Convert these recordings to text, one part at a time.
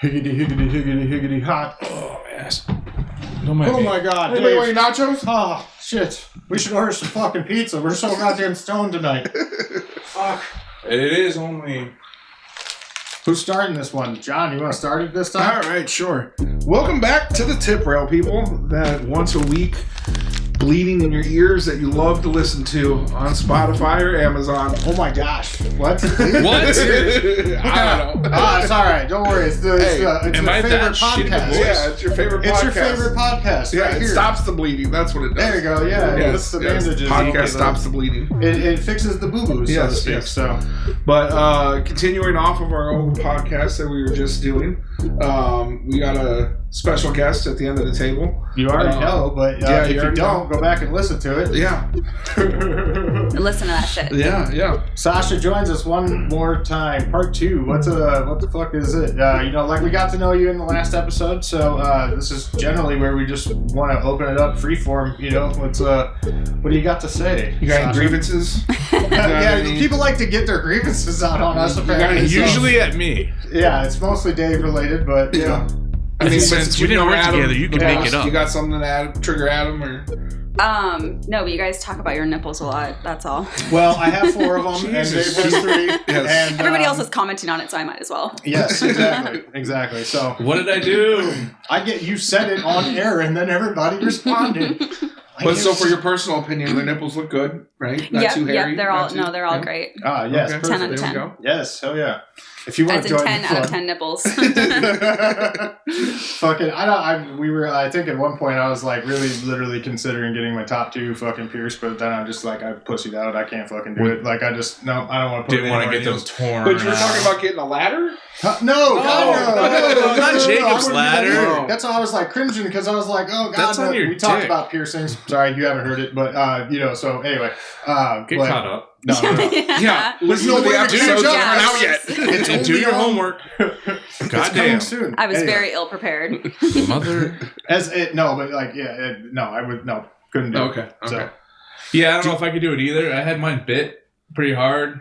Higgity, higgity, higgity, higgity, hot. Oh, my ass. Oh my god, Anybody Dave. want any nachos? Oh, shit. We should order some fucking pizza. We're so goddamn stoned tonight. Fuck. It is only... Who's starting this one? John, you want to start it this time? All right, sure. Welcome back to the Tip Rail, people. That once a week bleeding in your ears that you love to listen to on Spotify or Amazon. Oh my gosh. What? What? I don't know. Ah, it's alright. Don't worry. It's your am I favorite that shitty podcast. voice? Yeah, it's your favorite podcast. It's your favorite podcast. Yeah, right it here. stops the bleeding. That's what it does. There you go. Yeah, Yes, that's the yes. bandages. Podcast stops the bleeding. It fixes the boo-boos, so to Yes, speak. yes. So, But continuing off of our old podcast that we were just doing, we got a special guest at the end of the table. you already know, but yeah, if you you already don't, go back and listen to it. Yeah, Listen to that shit. yeah. Sasha joins us one more time. Part 2. What the fuck is it? Like we got to know you in the last episode, so this is generally where we just want to open it up freeform. What do you got to say? You got any Sasha? grievances? Yeah, people like to get their grievances out on us. Apparently, so- Usually at me. yeah, it's mostly Dave related, but you know. I mean, Since we didn't work together, you can make it up. You got something to add, trigger Adam, or No, but you guys talk about your nipples a lot. That's all. Well, I have 4 of them, and Dave Jesus. has 3. Yes. And Everybody else is commenting on it, so I might as well. Yes, exactly. So What did I do? you said it on air, and then everybody responded. But so for your personal opinion, the nipples look good, right? Not too hairy. They're all not too- they're all yeah. great. Yes, Okay. perfect. 10 out of There we 10. go. Yes, hell yeah. If you want As to in join 10 the out of fun. 10 nipples. Fucking, I think at one point I was like really literally considering getting my top 2 fucking pierced, but then I'm just like, I pussied out. I can't fucking do it. Like, I don't want to put it Didn't want to anywhere get else. those torn. But you were talking about getting a ladder? No, not Jacob's I wouldn't ladder. do that. That's why I was like cringing because I was like, oh god, That's on your we talked dick. about piercings. Sorry, you haven't heard it, but so anyway, Get but- caught up. No. Yeah. Listen no to the way to episodes catch up. that aren't out yet. It's And do only your on- homework. It's coming Goddamn. soon. I was Anyway. very ill prepared. Mother. Couldn't do it. Okay. So, Yeah, I don't know if I could do it either. I had mine bit pretty hard.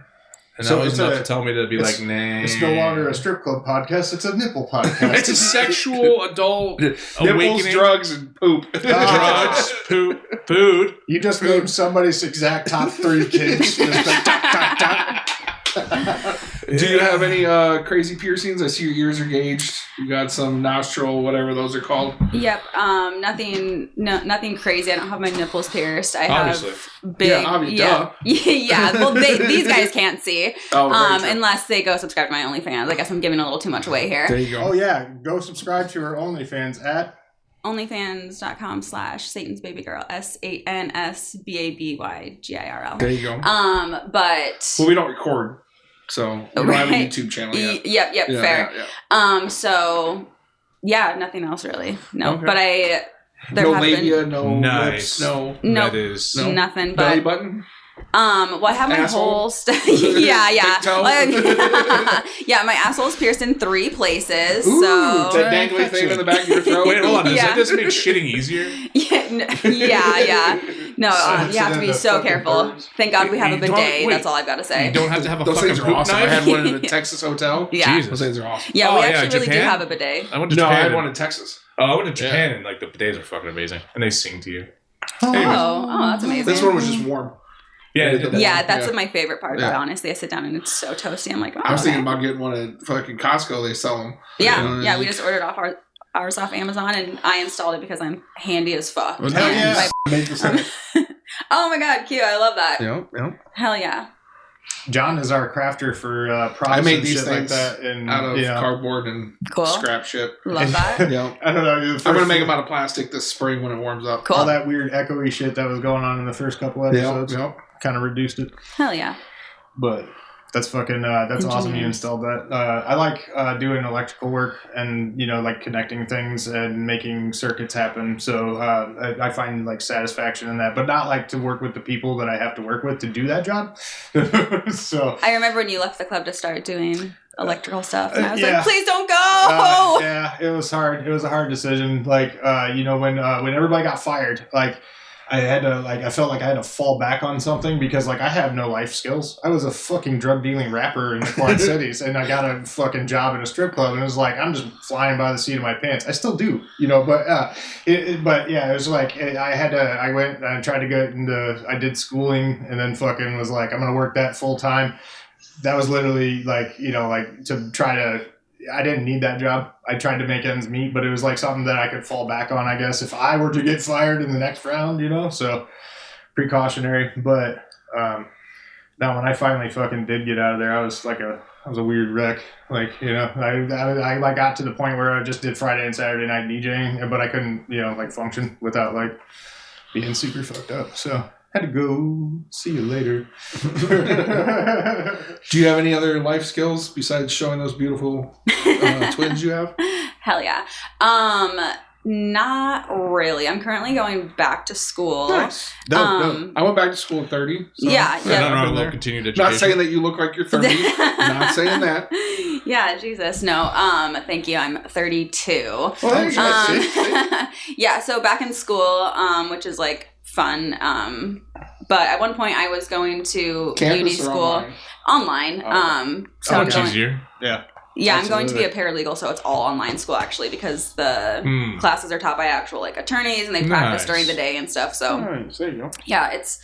And So that was it's enough a- to tell me to be it's- like, nah. it's no longer a strip club podcast; it's a nipple podcast. It's a sexual adult Nipples, awakening. drugs, and poop. Drugs, poop, food. You just named somebody's exact top 3 kids. Just like, dot, dot, dot. Do you have any crazy piercings? I see your ears are gauged. You got some nostril, whatever those are called. Yep. Nothing crazy. I don't have my nipples pierced. I Obviously. have big. Duh. Yeah. Well, these guys can't see. Oh, very true. Unless they go subscribe to my OnlyFans. I guess I'm giving a little too much away here. There you go. Oh yeah, go subscribe to her OnlyFans at. OnlyFans.com/SatansBabyGirl. SANSBABYGIRL. There you go. But Well, we don't record, so we don't have a Right. YouTube channel yet. Yep, Yeah, fair. yeah. So yeah, nothing else really. No, Okay. but there No have labia, no Nice. lips, no No. That is. No. nothing. belly But button. well, I have my Asshole? whole yeah. Big toe? Yeah, my asshole's pierced in 3 places. Ooh, So that dangly thing in the back of your throat. Wait, hold on. Does Yeah. that just make shitting easier? yeah. No, you have to be so careful. Thank God we have a You don't- bidet. wait. That's all I've got to say. You don't have to have a Those fucking things are poop awesome. I knife? had one in a Texas hotel. Yeah. Jesus. Those things are awesome. Yeah, Oh, we yeah, actually really do Japan? have a bidet. I went to No, I Japan. had one in Texas. I went to Japan and like the bidets are fucking amazing. And they sing to you. Anyways. Oh, that's amazing. This one was just warm. Yeah, Yeah, that's Yeah. my favorite part. Yeah. But honestly, I sit down and it's so toasty. I'm like, oh, I was thinking okay. about getting one at fucking Costco. They sell them. Yeah, we just ordered ours off Amazon, and I installed it because I'm handy as fuck. Hell yeah. Make the same. Oh my god, cute! I love that. Yep. Hell yeah. John is our crafter for props I made and these shit like things that, and out of cardboard and Cool. scrap shit. Love that. Yeah. I don't know. I'm gonna make them out of plastic this spring when it warms up. Cool. All that weird echoey shit that was going on in the first couple episodes. Yep. Kind of reduced it, Hell yeah. but that's fucking. That's awesome. You installed that. I like doing electrical work and like connecting things and making circuits happen. So I find like satisfaction in that, but not like to work with the people that I have to work with to do that job. So I remember when you left the club to start doing electrical stuff, and I was Yeah. like, please don't go. yeah, it was hard. It was a hard decision. Like when everybody got fired, like I felt like I had to fall back on something because like I have no life skills. I was a fucking drug dealing rapper in the Quad Cities, and I got a fucking job in a strip club, and it was like I'm just flying by the seat of my pants. I still do, but it was like I went and I tried to get into. I did schooling, and then fucking was like I'm gonna work that full time. That was literally like to try to. I didn't need that job. I tried to make ends meet, but it was like something that I could fall back on, I guess, if I were to get fired in the next round, so precautionary. But now when I finally fucking did get out of there, I was a weird wreck. Like, I got to the point where I just did Friday and Saturday night DJing, but I couldn't, function without like being super fucked up. So had to go. See you later. Do you have any other life skills besides showing those beautiful twins you have? Hell yeah. Not really. I'm currently going back to school. Nice. No. I went back to school at 30. So yeah. No, continued education. Not saying that you look like you're 30. Not saying that. Yeah, Jesus. No. Thank you. I'm 32. Well, yeah, so back in school, which is like fun. But at one point I was going to beauty school online. So much easier. Yeah. Yeah, I'm going to be a paralegal, so it's all online school actually because the classes are taught by actual like attorneys and they practice during the day and stuff. So there you go. Yeah, it's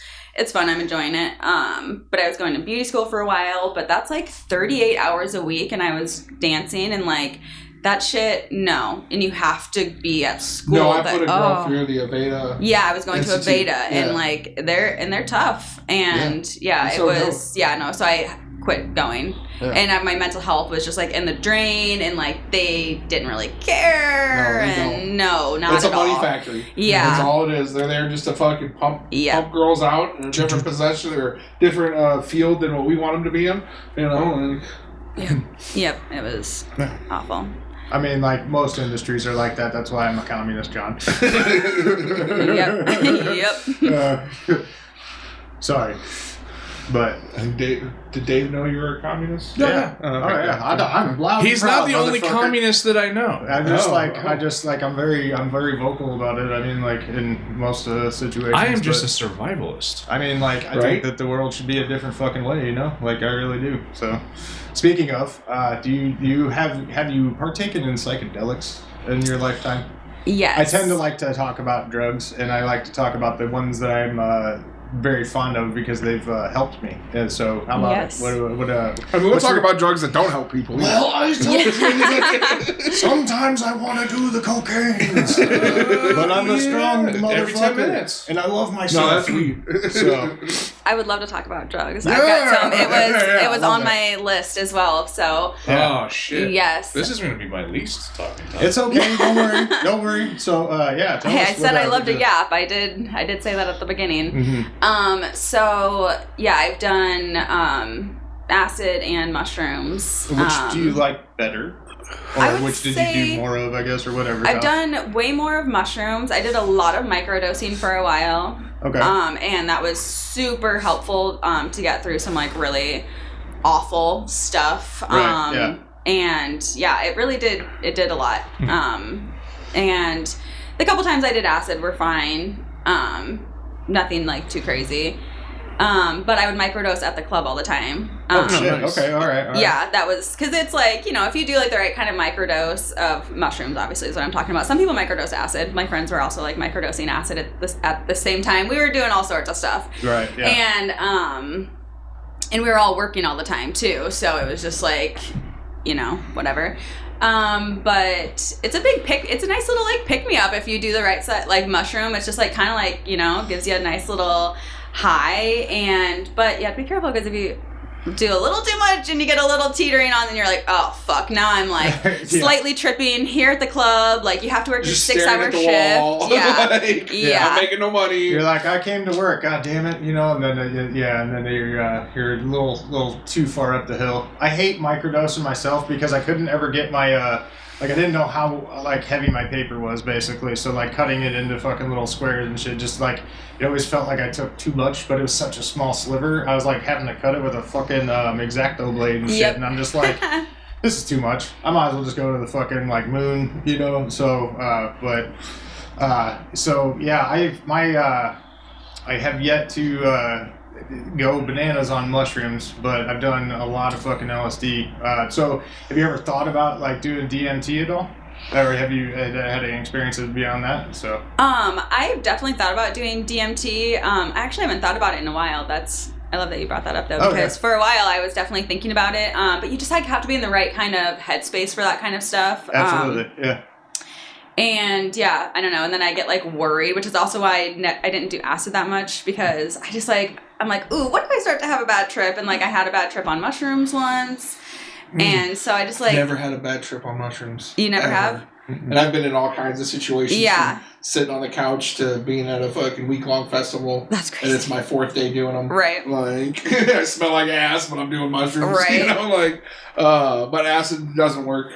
fun. I'm enjoying it. But I was going to beauty school for a while, but that's like 38 hours a week, and I was dancing and like that shit. No, and you have to be at school. No, I put a girl through the Aveda. Yeah, I was going to Aveda, and like they're tough, and So I quit going. Yeah. And my mental health was just like in the drain, and like they didn't really care. Not it's at all. It's a money factory. Yeah, that's all it is. They're there just to fucking pump girls out in a different possession or different field than what we want them to be in. And Yep, it was awful. I mean, like most industries are like that. That's why I'm a communist, John. Yep. Sorry. But did Dave know you were a communist? Yeah. I'm loud. He's and proud, not the only communist that I know. I'm very vocal about it. I mean, like in most situations. I am just a survivalist. I mean, like I think that the world should be a different fucking way. Like I really do. So, speaking of, have you partaken in psychedelics in your lifetime? Yes. I tend to like to talk about drugs, and I like to talk about the ones that I'm very fond of because they've helped me. And so how about we'll talk about drugs that don't help people. Well, I sometimes I want to do the cocaine, but I'm a strong motherfucker. Every 10 minutes. And I love myself. No, that's weed. So I would love to talk about drugs. I've got some. It was on my list as well. So oh shit. Yes. This is going to be my least talking topic. It's okay. Don't worry. So I said I loved a yap. I did say that at the beginning. Mm-hmm. I've done acid and mushrooms. Which do you like better? Or which did you do more of, I guess, or whatever? I've done way more of mushrooms. I did a lot of microdosing for a while. Okay. And that was super helpful to get through some like really awful stuff. Right, And it really did. It did a lot. And the couple times I did acid were fine. Nothing like too crazy. But I would microdose at the club all the time. Oh shit! Nice. Okay, all right. Yeah, that was because it's like if you do like the right kind of microdose of mushrooms, obviously is what I'm talking about. Some people microdose acid. My friends were also like microdosing acid at the same time. We were doing all sorts of stuff. Right. Yeah. And we were all working all the time too, so it was just like, whatever. But it's a it's a nice little like pick me up if you do the right set like mushroom. It's just like kind of like gives you a nice little high, but you have to be careful because if you do a little too much and you get a little teetering on, then you're like, oh fuck, now I'm like slightly tripping here at the club. Like you have to work your 6-hour shift. Yeah, I'm making no money. You're like, I came to work, god damn it, and then you're a little too far up the hill. I hate microdosing myself because I couldn't ever get my I didn't know how like heavy my paper was basically, so like cutting it into fucking little squares and shit, just like it always felt like I took too much, but it was such a small sliver. I was like having to cut it with a fucking X-Acto blade and shit, and I'm just like, this is too much. I might as well just go to the fucking like moon, So, I have yet to go bananas on mushrooms, but I've done a lot of fucking LSD. So have you ever thought about like doing DMT at all? Or have you had any experiences beyond that? So I've definitely thought about doing DMT. I actually haven't thought about it in a while. I love that you brought that up though, because for a while I was definitely thinking about it. But you just like have to be in the right kind of headspace for that kind of stuff. Absolutely, yeah. And yeah, I don't know. And then I get like worried, which is also why I didn't do acid that much, because I just like, I'm like, ooh, what if I start to have a bad trip? And like I had a bad trip on mushrooms once. And so I just like... Never had a bad trip on mushrooms. You never have? And I've been in all kinds of situations. Yeah. From sitting on the couch to being at a fucking week-long festival. That's crazy. And it's my 4th day doing them. Right. Like, I smell like ass when I'm doing mushrooms. Right. You know, like, but acid doesn't work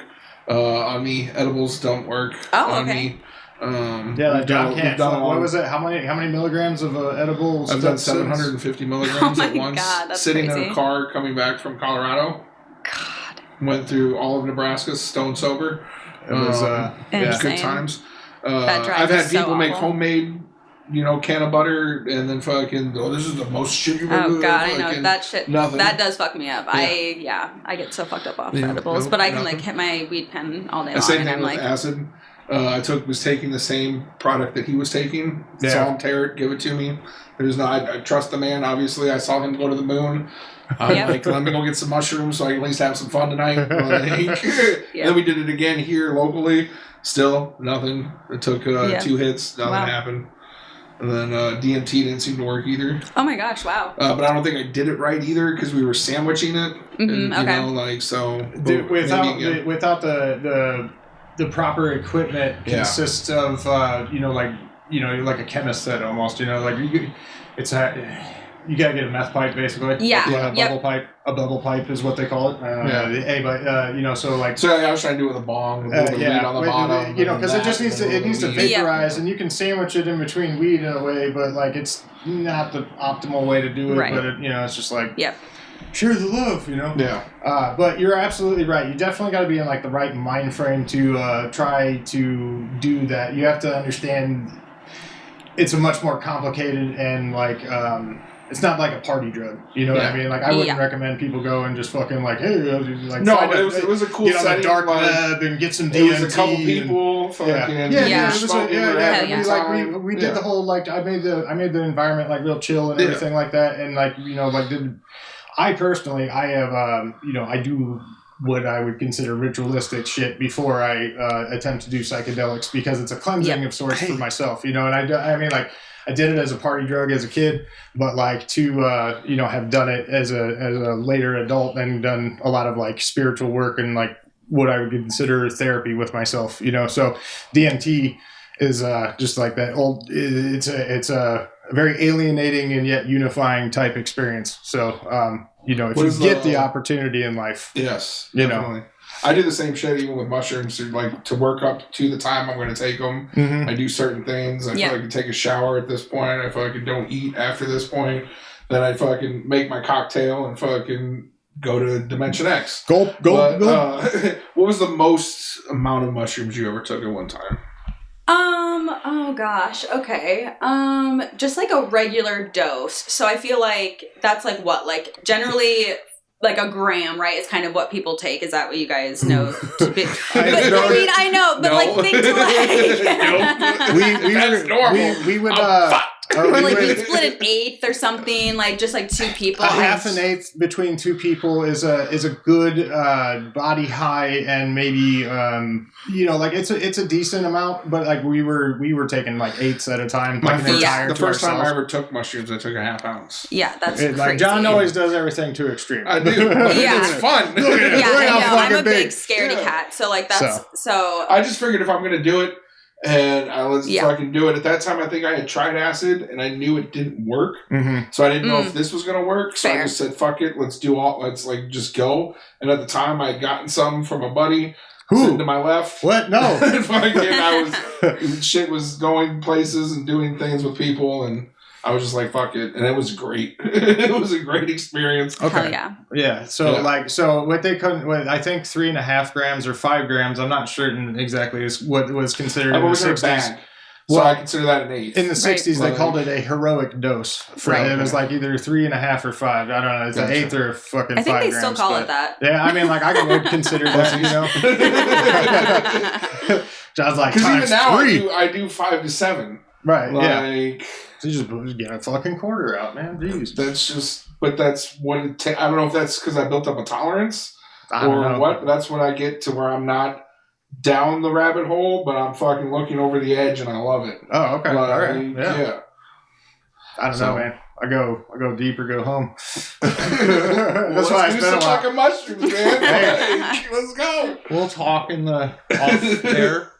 on me. Edibles don't work on me. Yeah, like John can't. What was it? How many milligrams of edibles? I've done 750 milligrams at once. God, that's sitting crazy. in a car coming back from Colorado. God. Went through all of Nebraska stone sober. It was good times. That drive I've had is so people make awful. homemade, can of butter, and then fucking, this is the most shit you've ever Oh God, I know that shit. Nothing. That does fuck me up. I get so fucked up off edibles, but I can like hit my weed pen all day long. Same and thing I'm with like, acid. I was taking the same product that he was taking. Yeah. Saw him tear it, give it to me. I trust the man. Obviously, I saw him go to the moon. I'm like, let me go get some mushrooms so I can at least have some fun tonight. Then we did it again here locally. Still nothing. It took 2 hits. Nothing happened. And then DMT didn't seem to work either. oh my gosh, wow. But I don't think I did it right either because we were sandwiching it. Mm-hmm, And, Dude, without the proper equipment consists of like a chemist said almost. You gotta get a meth pipe basically. Yeah. A bubble pipe is what they call it. So I was trying to do it with a bong, with a little weed on the bottom. Because it just needs to vaporize, and you can sandwich it in between weed in a way, but like it's not the optimal way to do it. Right. But it's just like Yep. share the love, Yeah. But you're absolutely right. You definitely got to be in like the right mind frame to try to do that. You have to understand it's a much more complicated and like it's not like a party drug. You know what I mean? Like I wouldn't recommend people go and just fucking like, hey, like no, but it was a cool get on setting, the dark like, web and get some DMT. It was a couple people. We did the whole like I made the environment like real chill and everything like that, and like I personally I have I do what I would consider ritualistic shit before I attempt to do psychedelics because it's a cleansing of sorts for myself, and I mean like I did it as a party drug as a kid, but like to have done it as a later adult and done a lot of like spiritual work and like what I would consider therapy with myself, so DMT is just like that old. It's a very alienating and yet unifying type experience. So if you get the opportunity in life, yes, definitely. I do the same shit even with mushrooms. Like to work up to the time I'm going to take them. Mm-hmm. I do certain things. I feel like I can take a shower at this point. I fucking don't eat after this point. Then I fucking make my cocktail and fucking go to Dimension X. Go. What was the most amount of mushrooms you ever took at one time? Oh gosh, okay. Just like a regular dose. So I feel like that's like what? Like generally like a gram, right? Is kind of what people take. Is that what you guys know? I know, but like think to like we would or like we split an eighth or something, like just like 2 people. A half an eighth between 2 people is a good body high, and maybe like it's a decent amount, but like we were taking like 8s at a time. The first time I ever took mushrooms, I took a half ounce. Yeah, that's crazy. Like John always does everything too extreme. I do. It's fun. I'm a big scaredy cat, so like that's so. I just figured if I'm gonna do it. And I was fucking do it. At that time, I think I had tried acid, and I knew it didn't work. Mm-hmm. So I didn't know if this was going to work. So I just said, fuck it, let's like just go. And at the time, I had gotten some from a buddy sitting to my left. What? No. Shit was going places and doing things with people, and I was just like, fuck it. And it was great. It was a great experience. Okay. Hell yeah. Yeah. So what they couldn't, I think 3.5 grams or 5 grams, I'm not certain exactly is what was considered in the 60s. So I consider that an 8. In the 60s, they Right. called it a heroic dose. It was like either 3.5 or 5. I don't know. It's an 1/8 or fucking 5 I think they grams, still call it that. Yeah, I mean, like, I would consider that, you know. John's like, because even now 3. I do 5 to 7. Right, yeah. Like, So you just get a fucking quarter out, man. Jeez. but that's what it I don't know if that's because I built up a tolerance I don't or know. what, but that's when I get to where I'm not down the rabbit hole, but I'm fucking looking over the edge and I love it. Oh, okay. Like, All right. Yeah. I don't know, man. I go deep or go home. That's why I do spent a some while. fucking mushrooms, man. Hey. Like, let's go. We'll talk in the off air.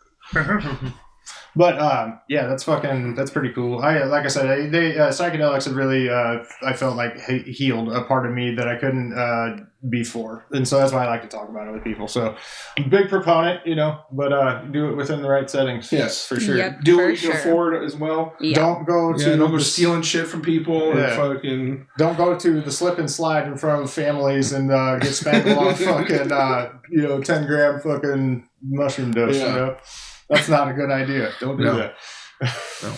But yeah, that's pretty cool. Like I said, they psychedelics have really I felt like healed a part of me that I couldn't before, and so that's why I like to talk about it with people. So, I'm a big proponent, you know, but do it within the right settings. Yes, for sure. Yep. Do For what you sure. can afford as well. Yeah. Don't go to Don't go stealing shit from people and fucking. Don't go to the slip and slide in front of families and get spangled on fucking 10-gram fucking mushroom dose. Yeah. You know, that's not a good idea. Don't do that. No.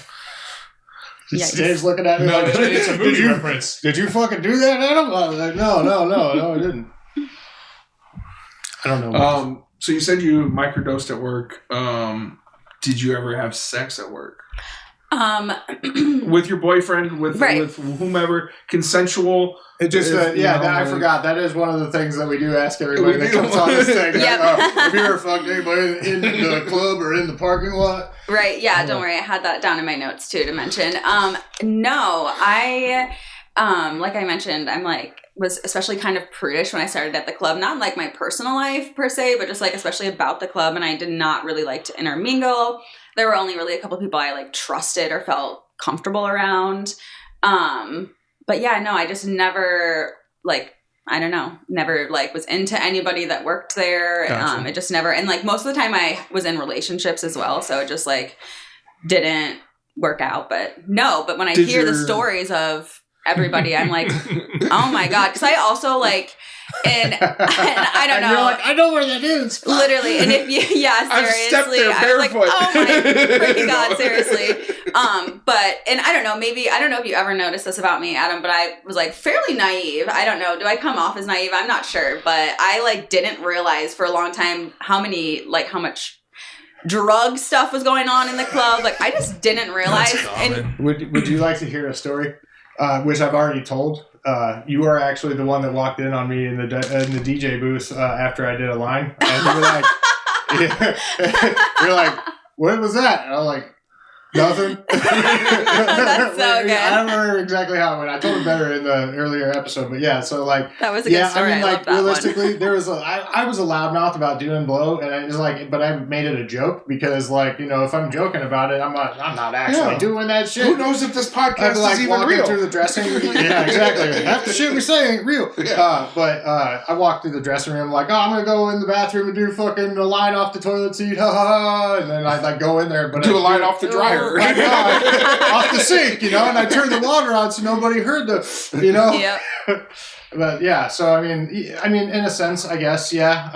Dave's looking at me like, it's a movie reference. Did you fucking do that, Adam? I was like, no, I didn't. I don't know. So you said you microdosed at work. Did you ever have sex at work? With your boyfriend, with whomever, consensual. It just, I forgot. That is one of the things that we do ask everybody that comes on this thing. Yep. Have you ever fucked anybody in the club or in the parking lot? Right. Yeah. Don't worry. I had that down in my notes too to mention. No, I, like I mentioned, was especially kind of prudish when I started at the club. Not in like my personal life per se, but just like especially about the club. And I did not really like to intermingle. There were only really a couple people I like trusted or felt comfortable around. But yeah, no, I just never never like was into anybody that worked there. Gotcha. It just never, and like most of the time I was in relationships as well. So it just like didn't work out, but when I hear the stories of everybody, I'm like, oh my God. Cause I also like, and I don't know. You're like, I know where that is. Literally. And if you, seriously, I was like, oh my freaking God, seriously. And I don't know, I don't know if you ever noticed this about me, Adam, but I was like fairly naive. I don't know. Do I come off as naive? I'm not sure, but I like didn't realize for a long time how much drug stuff was going on in the club. Like I just didn't realize. And Would you like to hear a story? Which I've already told. You are actually the one that walked in on me in the DJ booth after I did a line, and you were like, you're like, what was that? And I was like, nothing. That's so good. I don't remember exactly how it went. I told it better in the earlier episode, but yeah. So like, that was a good story. I mean, like love that realistically, one. there was I was a loudmouth about doing blow, and I was like, but I made it a joke because like if I'm joking about it, I'm not actually doing that shit. Who knows if this podcast like is even walking real? through the dressing room. Yeah, exactly. Half the shit we say ain't real. Yeah. But I walked through the dressing room like, I'm gonna go in the bathroom and do fucking a line off the toilet seat, ha ha ha, and then I like go in there, but do a line off the dryer. Off the sink, and I turned the water on so nobody heard Yep. But yeah, so I mean, in a sense, I guess, yeah.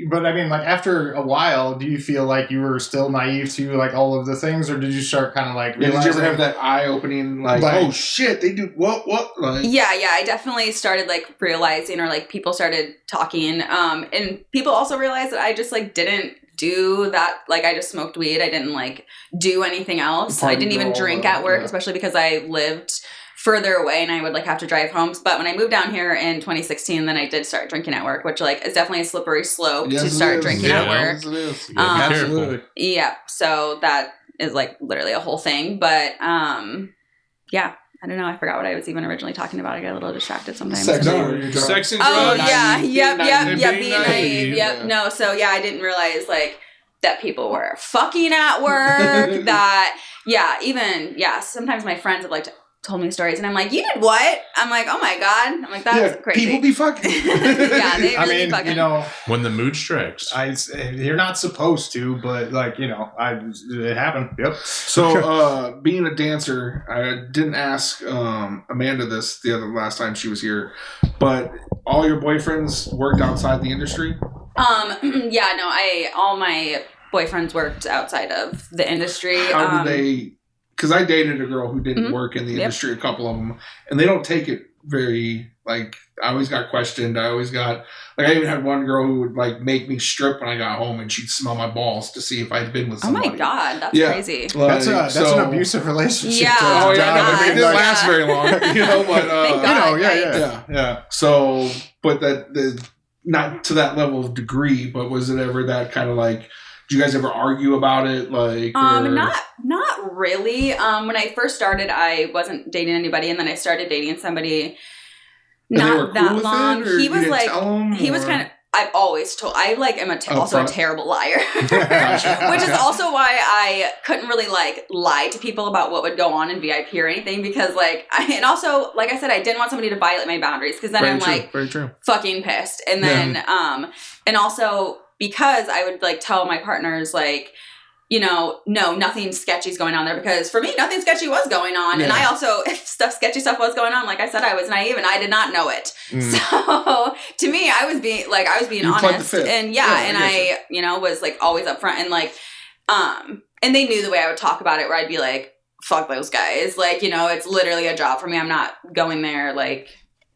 But I mean, like after a while, do you feel like you were still naive to like all of the things, or did you start kind of like? Did you ever have that eye-opening like, oh shit, they do what? Like, yeah, I definitely started like realizing, or like people started talking, and people also realized that I just like didn't do that. Like I just smoked weed. I didn't like do anything else. I didn't even drink at work, especially because I lived further away and I would like have to drive home. But when I moved down here in 2016, then I did start drinking at work, which like is definitely a slippery slope to start drinking at work. Yes, it is. Absolutely. Yeah. So that is like literally a whole thing. But yeah. I don't know. I forgot what I was even originally talking about. I get a little distracted sometimes. Sex and Oh drugs. yeah, yep, Being being naive. naive. Yep. Yeah. No, so yeah, I didn't realize like that people were fucking at work. Sometimes my friends have like told me stories, and I'm like, you did what? I'm like, oh my God. I'm like, that's crazy. People be fucking. Yeah, they really be fucking. When the mood strikes. You're not supposed to, but like, it happened. Yep. So, being a dancer, I didn't ask Amanda this the last time she was here, but all your boyfriends worked outside the industry? All my boyfriends worked outside of the industry. How do they? Because I dated a girl who didn't work in the industry, a couple of them, and they don't take it very, like, I always got questioned. I always got, like, I even had one girl who would, like, make me strip when I got home, and she'd smell my balls to see if I'd been with somebody. Oh my God, that's crazy. Like, that's an abusive relationship. Yeah. Oh yeah, no, I it didn't last very long, you know, but, Thank God, yeah. So, but that, not to that level of degree, but was it ever that kind of like, did you guys ever argue about it? Like, not really. When I first started, I wasn't dating anybody, and then I started dating somebody not that long. He was like, he was kind of. I've always told. I like am also a terrible liar, which is also why I couldn't really like lie to people about what would go on in VIP or anything, because like, and also like I said, I didn't want somebody to violate my boundaries, because then very true. Fucking pissed, and then and also because I would like tell my partners like, you know, no, nothing sketchy is going on there, because for me, nothing sketchy was going on. And I also, if sketchy stuff was going on, like I said, I was naive and I did not know it. So to me, I was being honest, and I, you know, was like always upfront, and like, and they knew the way I would talk about it, where I'd be like, fuck those guys. Like, you know, it's literally a job for me. I'm not going there like,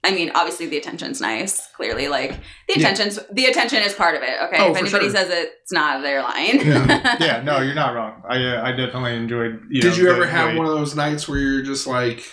I mean, obviously the attention's nice. Clearly, like the attention is part of it. Okay, if anybody says it's not, they're lying. Yeah, no, you're not wrong. I definitely enjoyed. Did you ever have one of those nights where you're just like,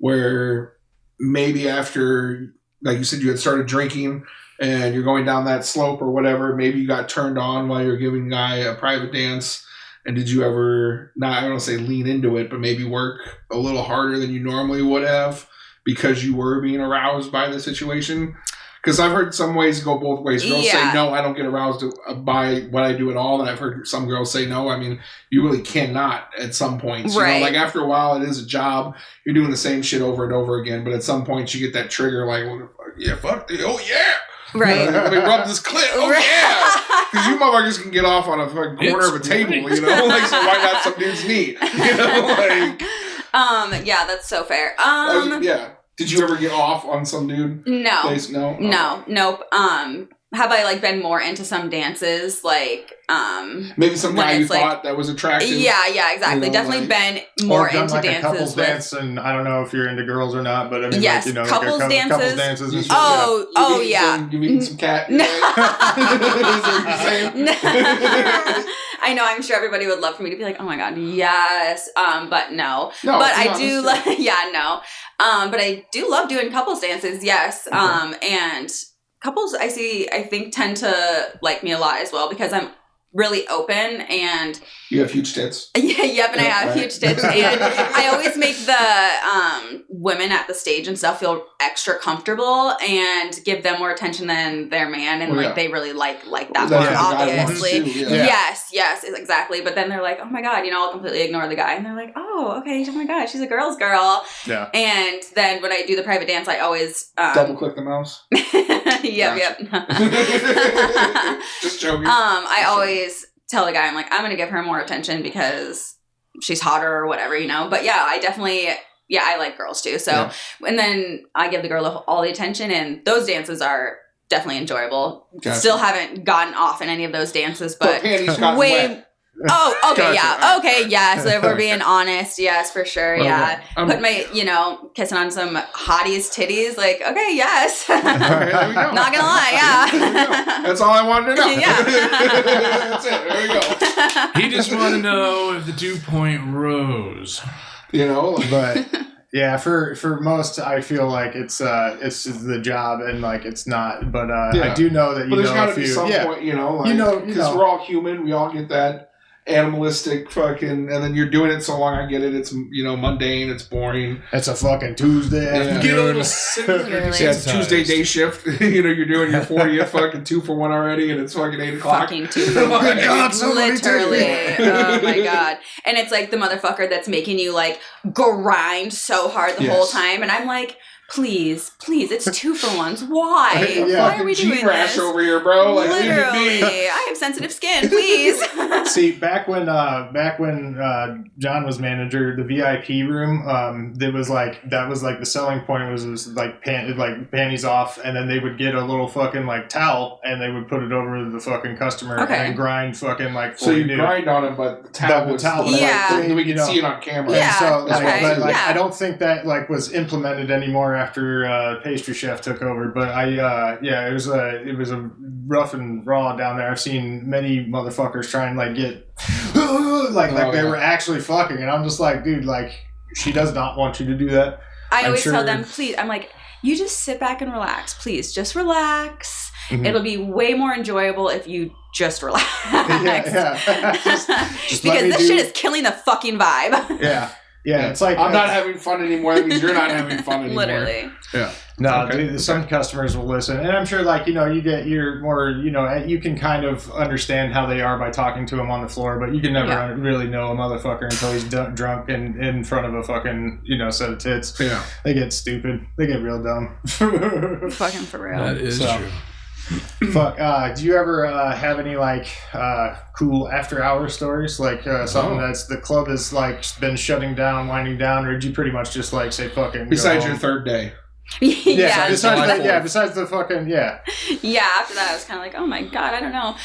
where maybe after, like you said, you had started drinking and you're going down that slope or whatever, maybe you got turned on while you're giving a guy a private dance, and did you ever, not, I don't want to say lean into it, but maybe work a little harder than you normally would have, because you were being aroused by the situation? Because I've heard some ways go both ways. Girls say, no, I don't get aroused by what I do at all. And I've heard some girls say, no, I mean, you really cannot at some points. Right. You know, like after a while, it is a job. You're doing the same shit over and over again. But at some point, you get that trigger like, yeah, fuck, oh yeah. Right. Let me rub this clit. Oh yeah. Because you motherfuckers can get off on a fucking corner of a table, you know? Like, so why not some dude's knee? You know, like. Yeah, that's so fair. Did you ever get off on some dude? No. No? Nope. Have I like been more into some dances, like maybe some guy you thought that was attractive? Yeah, exactly. You know, definitely been more into like dances. A couples dance, and I don't know if you're into girls or not, but I mean, yes, like, you know, couples like dances. Couples dances and shit. Yeah. You've eaten some cat. No. Is that what you're saying? I know. I'm sure everybody would love for me to be like, "Oh my god, yes," but no. But I do. But I do love doing couples dances. Yes. And couples, I think tend to like me a lot as well, because I'm really open, and you have huge tits. And I have huge tits, and I always make the women at the stage and stuff feel extra comfortable and give them more attention than their man, and they really like that part, obviously. Yes, exactly. But then they're like, oh my god, you know, I'll completely ignore the guy, and they're like, oh, okay, oh my god, she's a girl's girl. Yeah. And then when I do the private dance, I always double click the mouse. Yep. Just joking. I always tell the guy, I'm like, I'm gonna give her more attention because she's hotter or whatever, you know. But yeah, I definitely, I like girls too. So, and then I give the girl all the attention, and those dances are definitely enjoyable. Gotcha. Still haven't gotten off in any of those dances, but wet. Oh, okay, yeah. Okay, yeah. So if we're being honest, yes, for sure, yeah. Put my, kissing on some hotties' titties, like, okay, yes. All right, there we go. Not gonna lie, yeah. That's all I wanted to know. Yeah. That's it. There we go. He just wanted to know if the 2-point rose. You know, but yeah, for most, I feel like it's just the job, and like it's not. But I do know that there's got to be some point, because we're all human. We all get that animalistic fucking, and then you're doing it so long. I get it. It's mundane. It's boring. It's a fucking Tuesday afternoon. It's Tuesday day shift. You're doing your 40th fucking 2-for-1 already, and it's fucking 8 o'clock. Fucking 2-for-1. Literally. Oh my god. And it's like the motherfucker that's making you like grind so hard the whole time, and I'm like, please, it's 2 for $1s. Why? Why are we doing this? Over here, bro. Like, literally, I have sensitive skin. Please. See, back when John was manager, the VIP room, that was like the selling point was like panties off, and then they would get a little fucking like towel and they would put it over the fucking customer and then grind fucking like. So you grind on it, but the towel was like, we can see it on camera. Yeah. So I don't think that like was implemented anymore after Pastry Chef took over, but it was a rough and raw down there. I've seen many motherfuckers try and like get like they were actually fucking, and I'm just like, dude, like she does not want you to do that. I always tell them, please. I'm like, you just sit back and relax, please. Just relax. Mm-hmm. It'll be way more enjoyable if you just relax. Just because this shit is killing the fucking vibe. Yeah, it's like I'm not having fun anymore. That means you're not having fun anymore. Literally. Yeah. No, dude, some customers will listen, and I'm sure, like, you get your more, you can kind of understand how they are by talking to them on the floor, but you can never really know a motherfucker until he's drunk and in front of a fucking, set of tits. Yeah, they get stupid. They get real dumb. Fucking for real. That is true. Fuck. Do you ever have any like cool after hour stories? Like something that's the club has like been shutting down, winding down, or did you pretty much just like say fucking? Besides your third day. Besides the fucking Yeah, after that I was kind of like, oh my god, I don't know.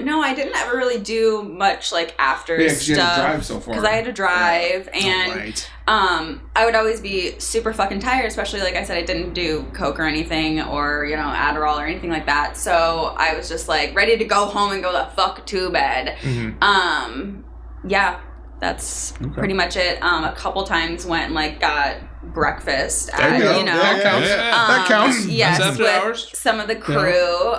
No, I didn't ever really do much like after stuff. You had to drive so far. Because I had to drive, and I would always be super fucking tired, especially like I said, I didn't do coke or anything, or Adderall or anything like that. So I was just like ready to go home and go the fuck to bed. Mm-hmm. That's pretty much it. A couple times went and like got breakfast at, that counts. That counts. Yes, that's after with hours? Some of the crew.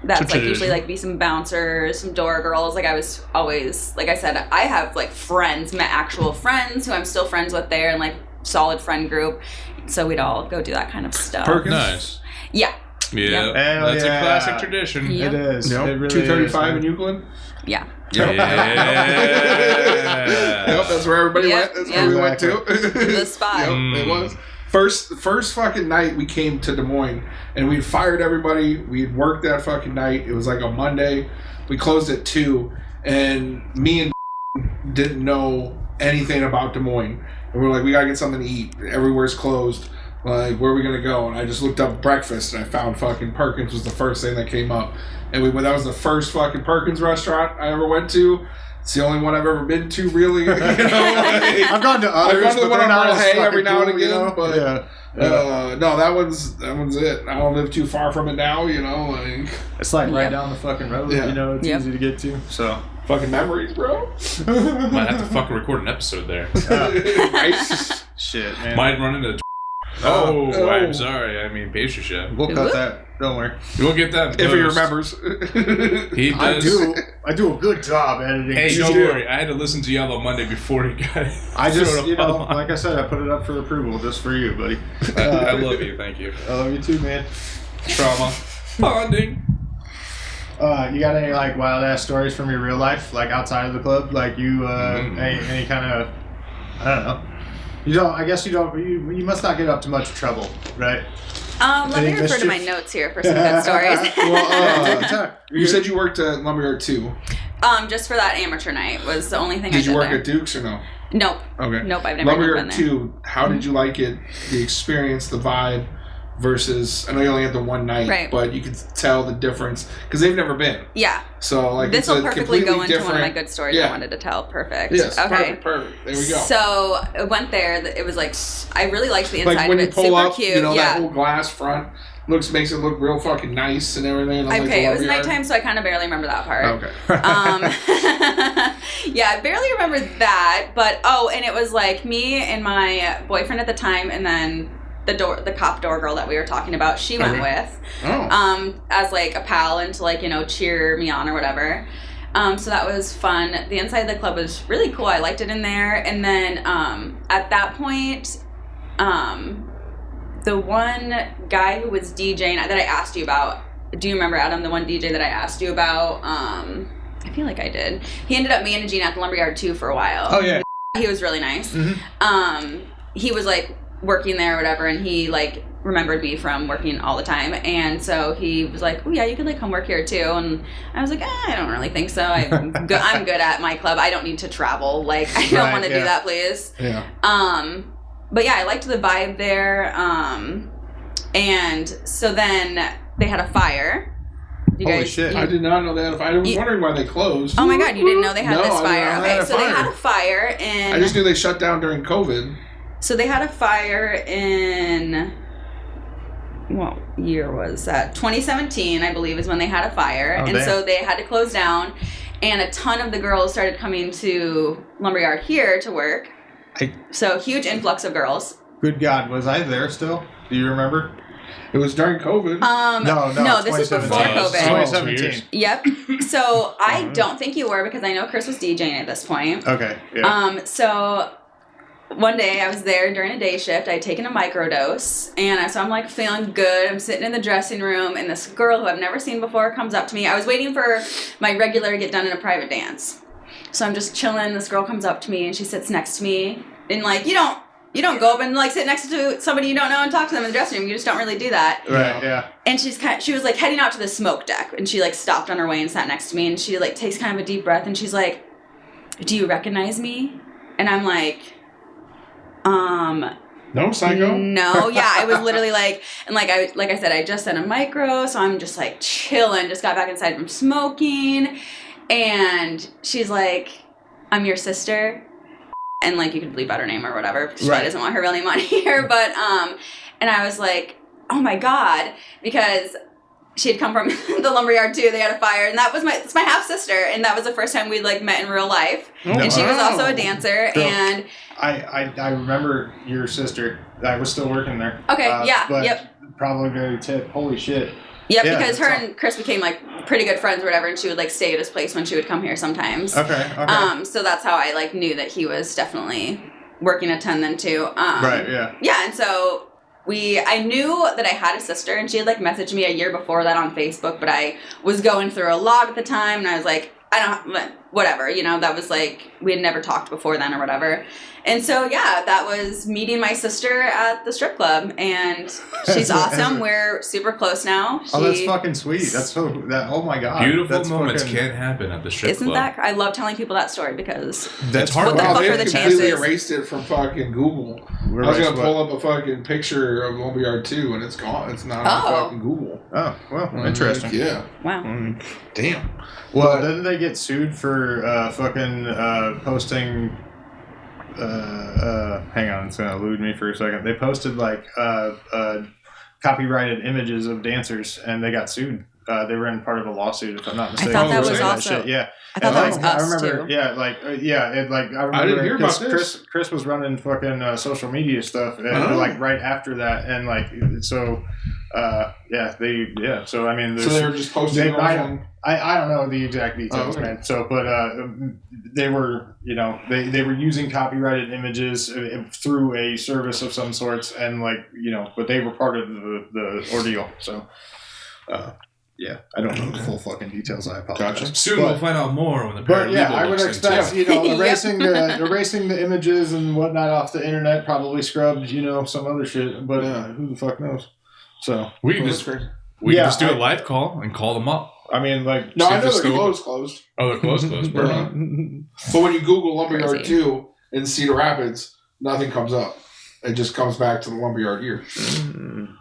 That's like usually like be some bouncers, some door girls. Like I was always, like I said, I have like friends, actual friends who I'm still friends with there, and like solid friend group. So we'd all go do that kind of stuff. Nice. Yeah. Yeah, that's a classic tradition. Yep. It is. Yep. It really 235 in Euclid. Yeah. Yep. Yep, that's where everybody went. That's where we went to. The spot. Yep, it was. First fucking night we came to Des Moines, and we fired everybody. We had worked that fucking night. It was like a Monday. We closed at 2, and me and didn't know anything about Des Moines. And we're like, we gotta get something to eat. Everywhere's closed. Like, where are we gonna go? And I just looked up breakfast, and I found fucking Perkins was the first thing that came up. And that was the first fucking Perkins restaurant I ever went to. It's the only one I've ever been to, really. I've gone to others. I've gone to the one on Earl Hay every now and cool, again, but no, that one's it. I don't live too far from it now, like it's like right down the fucking road. It's easy to get to. So fucking memories, bro. Might have to fucking record an episode there. Right? Shit, man. Might run into. Oh, I'm sorry. I mean, Pastry Chef. We'll cut that. Don't worry. We'll get that. If he remembers. He does. I do a good job editing. Hey, don't worry. I had to listen to Yellow Monday before he got it. I just, like I said, I put it up for approval just for you, buddy. I love you. Thank you. I love you too, man. Trauma. Bonding. You got any like wild ass stories from your real life, like outside of the club? Like you, any kind of, I don't know. You don't. I guess you don't. You must not get up to much trouble, right? Let me refer to my notes here for some good stories. You said you worked at Lumberyard 2. Just for that amateur night was the only thing I did. Did you work there. at Duke's or no? Nope. Okay. Nope, I've never been there. Lumberyard 2, how did you like it, the experience, the vibe, versus, I know you only had the one night, but you could tell the difference, because they've never been. Yeah. So, like, this will perfectly go into different... one of my good stories I wanted to tell. Perfect. Yes, okay. perfect. There we go. So, I went there. It was like, I really liked the inside like when of it. You pull super up, cute. that whole glass front makes it look real fucking nice and everything. Okay, it was nighttime, so I kind of barely remember that part. Okay. Yeah, I barely remember that, but and it was like me and my boyfriend at the time, and then the cop door girl that we were talking about, she went with, as like a pal and to like, cheer me on or whatever. So that was fun. The inside of the club was really cool. I liked it in there. And then, at that point, the one guy who was DJing that I asked you about, do you remember, Adam, the one DJ that I asked you about? I feel like I did. He ended up managing at the Lumberyard 2 for a while. Oh, yeah. He was really nice. Mm-hmm. He was like working there or whatever, and he like remembered me from working all the time, and so he was like, oh yeah, you could like come work here too. And I was like, I don't really think so. I'm good at my club. I don't need to travel. Like, I don't want to do that, please. Yeah. But yeah, I liked the vibe there. And so then they had a fire. Holy shit. I did not know they had a fire. I was wondering why they closed. Oh my god, you didn't know they had this fire? Okay, so they had a fire in... I just knew they shut down during COVID. So they had a fire in... What year was that? 2017, I believe, is when they had a fire. Oh, and damn. so they had to close down. And a ton of the girls started coming to Lumberyard here to work. So huge influx of girls. Good God, was I there still? Do you remember? It was during COVID. No, this is before COVID. 2017. Yep. So I don't think you were, because I know Chris was DJing at this point. Okay. Yeah. So one day I was there during a day shift. I had taken a microdose, and so I'm like feeling good. I'm sitting in the dressing room, and this girl who I've never seen before comes up to me. I was waiting for my regular to get done in a private dance. So I'm just chilling. This girl comes up to me, and she sits next to me. And like, you don't go up and like sit next to somebody you don't know and talk to them in the dressing room. You just don't really do that. Right. Yeah. And she was like heading out to the smoke deck, and she like stopped on her way and sat next to me, and she like takes kind of a deep breath, and she's like, "Do you recognize me?" And I'm like, No, psycho? No, yeah, I was literally like, and like I said, I just done a micro, so I'm just like chilling, just got back inside from smoking, and she's like, "I'm your sister," and like you could bleep out her name or whatever, because she doesn't want her real name on here, but and I was like, oh my god, because she had come from the lumberyard too. They had a fire, and it's my half sister, and that was the first time we like met in real life. And she was also a dancer, and I remember your sister. I was still working there. Okay, yeah, but yep. Probably very tip. Holy shit. Yep, yeah, because her and Chris became like pretty good friends or whatever, and she would like stay at his place when she would come here sometimes. Okay. So that's how I like knew that he was definitely working a ton then too. Right. Yeah. Yeah, and so I knew that I had a sister, and she had like messaged me a year before that on Facebook, but I was going through a lot at the time, and I was like, whatever, that was like, we had never talked before then or whatever. And so, yeah, that was meeting my sister at the strip club, and she's awesome. We're super close now. That's fucking sweet. Oh my god. Beautiful moments can't happen at the strip club. Isn't that, I love telling people that story because that's hard. What the fuck are the chances? They completely erased it from fucking Google. I was going to pull up a fucking picture of Lumberyard 2, and it's gone. It's not on fucking Google. Oh, well, interesting. Yeah. Wow. Damn. Well, didn't they get sued for posting... hang on, it's gonna elude me for a second. They posted like copyrighted images of dancers, and they got sued. They were in part of a lawsuit, if I'm not mistaken. I thought that was also. Yeah, I thought that was us I remember, too. Yeah, I remember. I didn't hear about this. Chris was running fucking social media stuff, and like right after that, and like so. So I mean, so they were just posting. I don't know the exact details, man. So, but they were, they were using copyrighted images through a service of some sorts, and but they were part of the ordeal. So, I don't know the full fucking details. I apologize. Gotcha. Soon we'll find out more when the paralegal. But yeah, I would expect erasing Yep. erasing the images and whatnot off the internet, probably scrubbed, some other shit. But who the fuck knows? So we can just do a live call and call them up. I mean, no, I know they're closed. Oh, they're closed. But when you Google Lumberyard 2 in Cedar Rapids, nothing comes up. It just comes back to the Lumberyard here.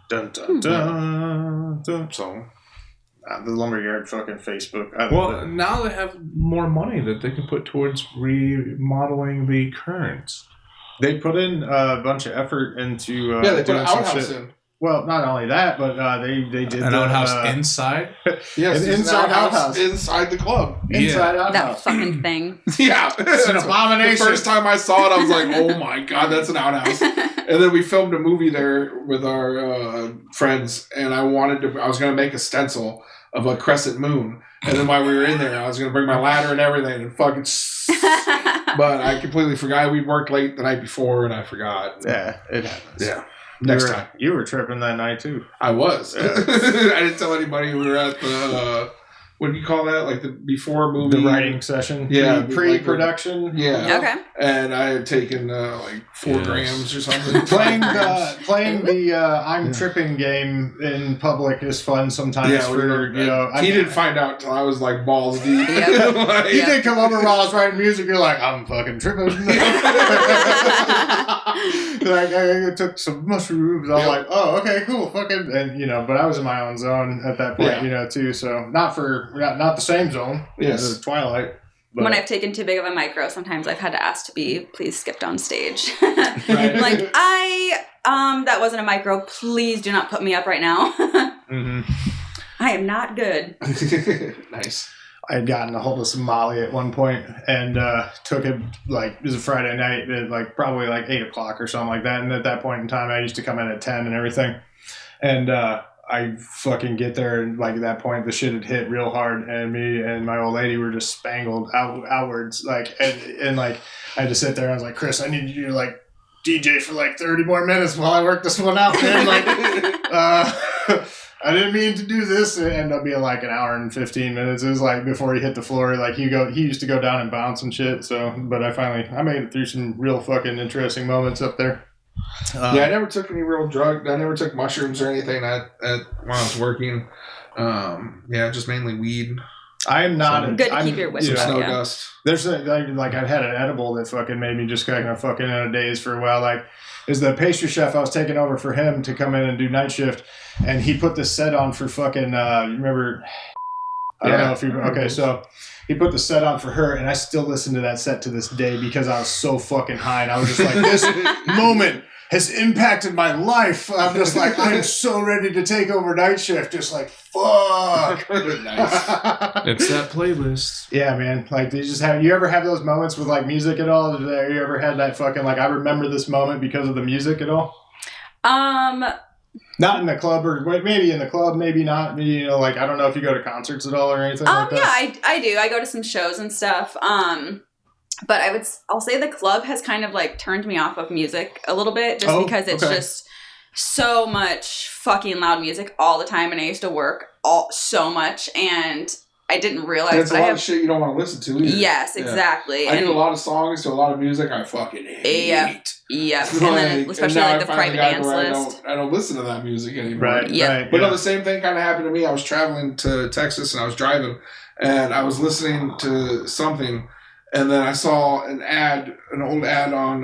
Dun, dun, dun, dun. So, the Lumberyard fucking Facebook. Now they have more money that they can put towards remodeling the current. They put in a bunch of effort into they put an outhouse in. Well, not only that, but they did an outhouse inside. Yes, inside outhouse inside the club. Inside outhouse. That fucking thing. Yeah, it's an abomination. The first time I saw it, I was like, "Oh my god, that's an outhouse!" And then we filmed a movie there with our friends, and I was going to make a stencil of a crescent moon, and then while we were in there, I was going to bring my ladder and everything, and fucking. But I completely forgot. We worked late the night before, and I forgot. Yeah, it happens. Yeah. Next time. You were tripping that night too. I was. Yeah. I didn't tell anybody we were at the what do you call that? Like the before movie, the writing session, yeah, pre-production, yeah. Okay. And I had taken like 4 grams or something. playing the I'm tripping game in public is fun sometimes. Yeah, he didn't find out until I was like balls deep. Yep. Like, you did come over while I was writing music. You're like, I'm fucking tripping. Like I took some mushrooms. I was like, oh, okay, cool, fucking, and but I was in my own zone at that point, too. So not the same zone. Yes, the Twilight. But. When I've taken too big of a micro, sometimes I've had to ask to be please skipped on stage. Right. Like that wasn't a micro. Please do not put me up right now. Mm-hmm. I am not good. Nice. I had gotten a hold of some Molly at one point and took it it was a Friday night at probably 8 o'clock or something like that. And at that point in time, I used to come in at 10 and everything. And I fucking get there and at that point, the shit had hit real hard. And me and my old lady were just spangled outwards. And I had to sit there and I was like, Chris, I need you to DJ for 30 more minutes while I work this one out, man. I didn't mean to do this. It ended up being an hour and 15 minutes. It was before he hit the floor, he used to go down and bounce and shit. So, but I made it through some real fucking interesting moments up there. I never took any real drug. I never took mushrooms or anything when I was working. Just mainly weed. I am not good to keep your whisper snow dust. There's I've had an edible that fucking made me just kind of fucking in a daze for a while. Is the pastry chef I was taking over for him to come in and do night shift, and he put this set on for fucking. You remember? I don't know if you. Okay, so he put the set on for her, and I still listen to that set to this day because I was so fucking high, and I was just like, this moment has impacted my life. I'm just I'm so ready to take over night shift. Just fuck. Nice. It's that playlist. Yeah, man. You ever have those moments with music at all? Have you ever had that fucking I remember this moment because of the music at all? Not in the club, or maybe in the club, maybe not. I don't know if you go to concerts at all or anything like that. Yeah, I do. I go to some shows and stuff. But I'll say the club has kind of turned me off of music a little bit just because it's just so much fucking loud music all the time. And I used to work so much and I didn't realize. There's a lot of shit you don't want to listen to either. Yes, exactly. I do a lot of songs to a lot of music I fucking hate. Yeah. And then especially the private dance list. I don't listen to that music anymore. Right. Yeah. Right, but no, the same thing kind of happened to me. I was traveling to Texas and I was driving and I was listening to something. And then I saw an old ad on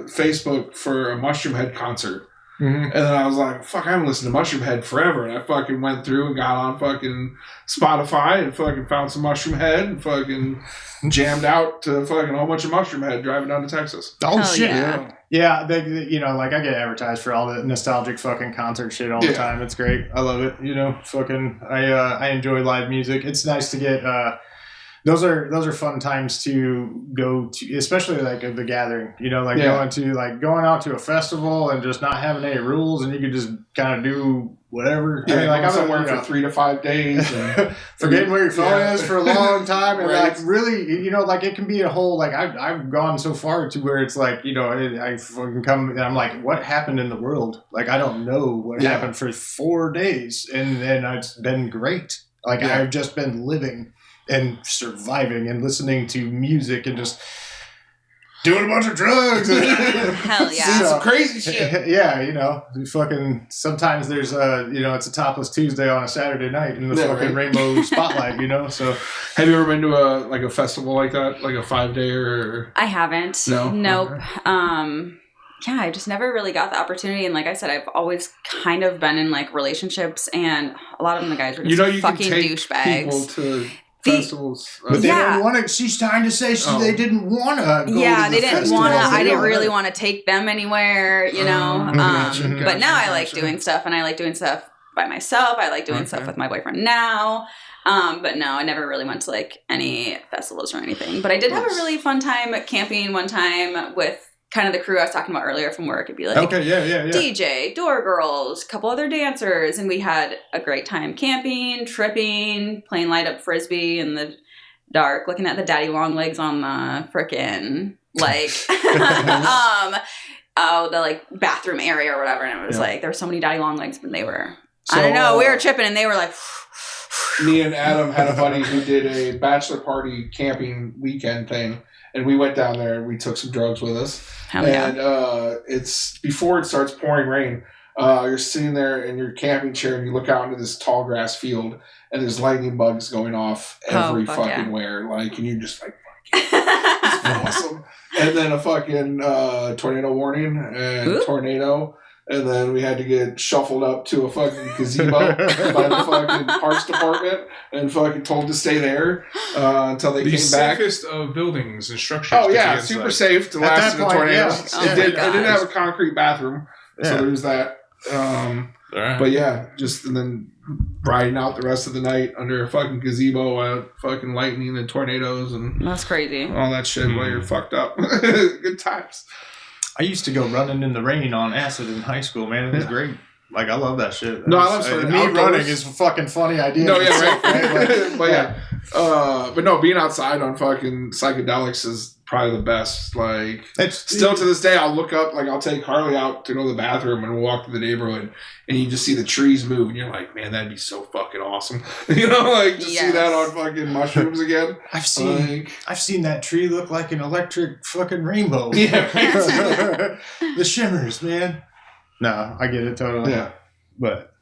Facebook for a Mushroom Head concert. Mm-hmm. And then I was like, fuck, I haven't listened to Mushroom Head forever. And I fucking went through and got on fucking Spotify and fucking found some Mushroom Head and fucking jammed out to fucking a whole bunch of Mushroom Head driving down to Texas. Oh, shit. Yeah. Yeah, I get advertised for all the nostalgic fucking concert shit all the time. It's great. I love it. Fucking, I enjoy live music. It's nice to get... Those are fun times to go to, especially the gathering. Going out to a festival and just not having any rules, and you can just kind of do whatever. Yeah, I've been somewhere for 3 to 5 days, and forgetting where your phone is for a long time, and really, it can be a whole I've gone so far to where it's I fucking come and I'm like, what happened in the world? I don't know what happened for 4 days, and it's been great. I've just been living and surviving and listening to music and just doing a bunch of drugs. Hell yeah. Some crazy shit. Yeah, fucking sometimes there's it's a Topless Tuesday on a Saturday night in the fucking rainbow spotlight, so. Have you ever been to a festival like that, like a 5-day or? I haven't. No? Nope. Okay. Yeah, I just never really got the opportunity. And like I said, I've always kind of been in relationships and a lot of them, the guys were just fucking douchebags. People to festivals. But they didn't want to. She's trying to say they didn't want to go to they didn't want to. I didn't really want to take them anywhere, Gotcha. But now I like doing stuff, and I like doing stuff by myself. I like doing stuff with my boyfriend now. But no, I never really went to any festivals or anything. But I did have a really fun time camping one time with kind of the crew I was talking about earlier from work. It'd be DJ, door girls, a couple other dancers, and we had a great time camping, tripping, playing light up frisbee in the dark, looking at the daddy long legs on the frickin' the bathroom area or whatever, and it was there were so many daddy long legs, but they were I don't know. We were tripping, and they were like. Me and Adam had a buddy who did a bachelor party camping weekend thing, and we went down there and we took some drugs with us. Hell yeah. And it's before it starts pouring rain. You're sitting there in your camping chair and you look out into this tall grass field, and there's lightning bugs going off every fucking where. Like, and you're just like, fuck yeah, it's awesome. And then a fucking tornado warning and tornado. And then we had to get shuffled up to a fucking gazebo by the fucking parks department and fucking told to stay there until they came back. The safest of buildings and structures. Oh, yeah, super safe to last in a tornado. Yeah. It didn't have a concrete bathroom, so there's that. But yeah, and then riding out the rest of the night under a fucking gazebo, fucking lightning and tornadoes and that's crazy. All that shit while you're fucked up. Good times. I used to go running in the rain on acid in high school, man. It was great. Like, I love that shit. No, I love me running is a fucking funny idea. No, yeah, right. But yeah. But no, being outside on fucking psychedelics is probably the best. Like, still to this day, I'll look up, like, I'll take Harley out to go to the bathroom and we'll walk through the neighborhood and you just see the trees move and you're like, man, that'd be so fucking awesome. You know, like, just see that on fucking mushrooms again. I've seen that tree look like an electric fucking rainbow. Yeah, right. The shimmers, man. No, I get it totally. Yeah. But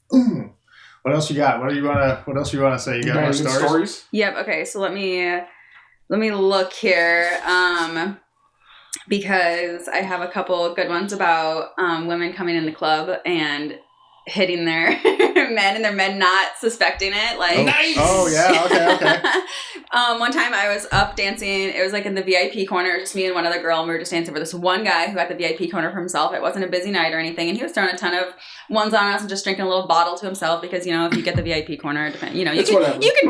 what else you got? What else you wanna say? You got more stories? Yep, okay, so let me look here. Because I have a couple good ones about women coming in the club and hitting their men and their men not suspecting it. Like, nice. Oh yeah, okay. One time I was up dancing. It was like in the VIP corner, just me and one other girl, and we were just dancing for this one guy who had the VIP corner for himself. It wasn't a busy night or anything, and he was throwing a ton of ones on us and just drinking a little bottle to himself because, you know, if you get the VIP corner, you can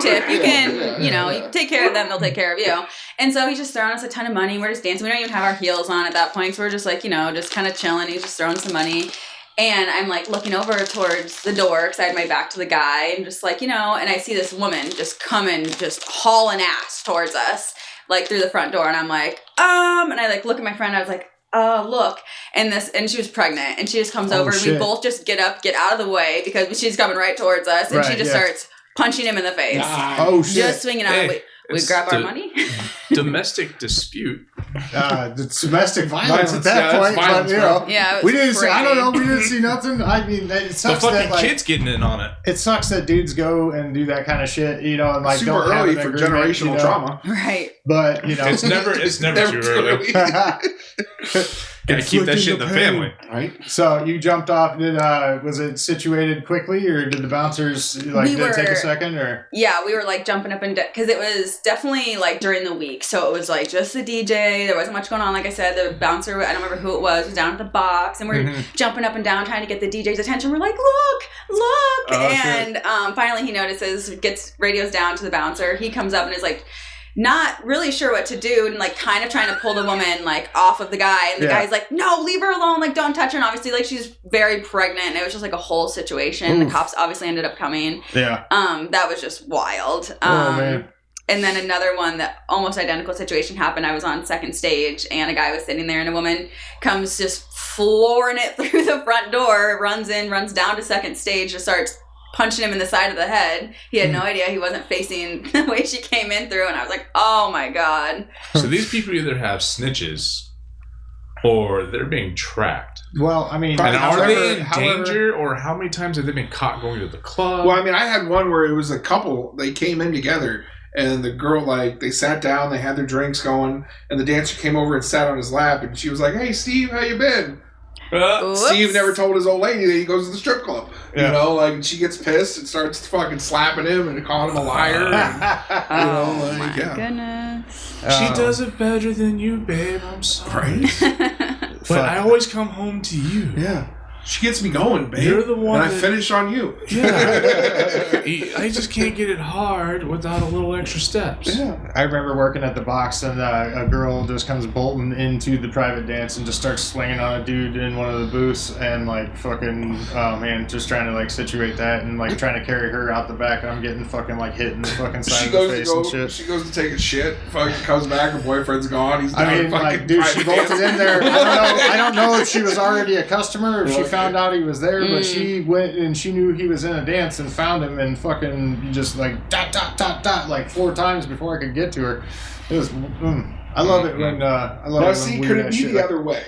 tip, you can take care of them, they'll take care of you. And so he's just throwing us a ton of money. We're just dancing. We don't even have our heels on at that point, so we're just like, you know, just kind of chilling. He's just throwing some money. And I'm like looking over towards the door because I had my back to the guy and just like, you know, and I see this woman just coming, just hauling ass towards us, like through the front door. And I'm like, and I like look at my friend. I was like, look. And she was pregnant and she just comes over and we both just get up, get out of the way because she's coming right towards us. And she just starts punching him in the face. Oh, shit. Just swinging out. We grab our money. Domestic dispute. It's domestic violence at that point. Violence, but, you know, we didn't see. I don't know. We didn't see nothing. I mean, it sucks the that fucking kids getting in on it. It sucks that dudes go and do that kind of shit. You know, and like super don't early have for generational trauma. Right. But you know, it's never too early. Gotta keep that shit in the family, right? So you jumped off. Was it situated quickly, or did the bouncers did it take a second? Or we were like jumping up and down because it was definitely like during the week. So it was like just the DJ. There wasn't much going on. Like I said, the bouncer, I don't remember who it was down at the box, and we're jumping up and down trying to get the DJ's attention. We're like, look, and finally he notices, radios down to the bouncer. He comes up and is like, not really sure what to do and like kind of trying to pull the woman like off of the guy, and the guy's like, no, leave her alone, like don't touch her. And obviously like she's very pregnant and it was just like a whole situation. The cops obviously ended up coming. That was just wild. Oh man. And then another one, that almost identical situation happened. I was on second stage and a guy was sitting there and a woman comes just flooring it through the front door, runs down to second stage, just starts punching him in the side of the head. He had no idea he wasn't facing the way she came in through, and I was like, oh my God. So these people either have snitches or they're being tracked. Well, I mean, and are they in danger, or how many times have they been caught going to the club? Well, I mean, I had one where it was a couple, they came in together, and the girl, like, they sat down, they had their drinks going, and the dancer came over and sat on his lap, and she was like, hey, Steve, how you been? Steve never told his old lady that he goes to the strip club. You know, like, she gets pissed and starts fucking slapping him and calling him a liar. And, my goodness. She does it better than you, babe. I'm sorry. But I always come home to you. Yeah. She gets me going, babe. You're the one. And I finish on you. Yeah. I just can't get it hard without a little extra steps. Yeah. I remember working at the box, and a girl just comes bolting into the private dance and just starts swinging on a dude in one of the booths, and like fucking, just trying to like situate that and like trying to carry her out the back. And I'm getting fucking like hit in the fucking side of the face and shit. She goes to take a shit, fucking comes back, her boyfriend's gone. He's dude, she bolted in there. I don't know if she was already a customer or if she found out he was there, but she went and she knew he was in a dance and found him and fucking just like dot dot dot dot like 4 times before I could get to her. It was. I love it when I love now, it see, when could it be the other way?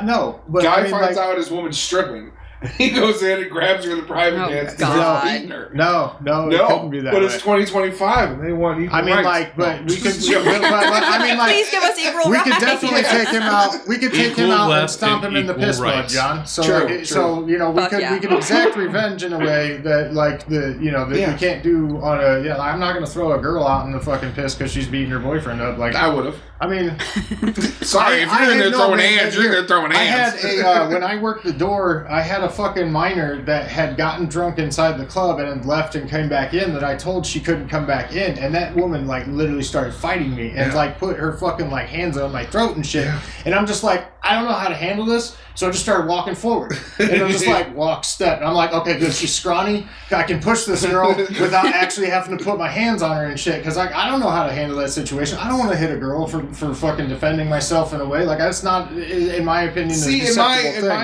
No, but Guy I mean, finds like, out his woman's stripping. He goes in and grabs her in the private dance and starts beating her. No, it couldn't be that but way. it's 2025 and they want equal rights. But we could. Please give us equal we rights. could definitely take him out. We could take him out and stomp him in the piss mud, John. So, true. So we could exact revenge in a way that we can't do on a. Yeah, I'm not going to throw a girl out in the fucking piss because she's beating her boyfriend up. Like I would have. I mean, sorry, if you're in there throwing hands, you're there throwing hands. I had when I worked the door, I had a fucking minor that had gotten drunk inside the club and had left and came back in that I told she couldn't come back in, and that woman like literally started fighting me and like put her fucking like hands on my throat and shit, and I'm just like, I don't know how to handle this, so I just started walking forward, and I'm just like walk, step, and I'm like, okay, good, she's scrawny, I can push this girl without actually having to put my hands on her and shit, because like I don't know how to handle that situation. I don't want to hit a girl for fucking defending myself in a way like that's not, in my opinion, in my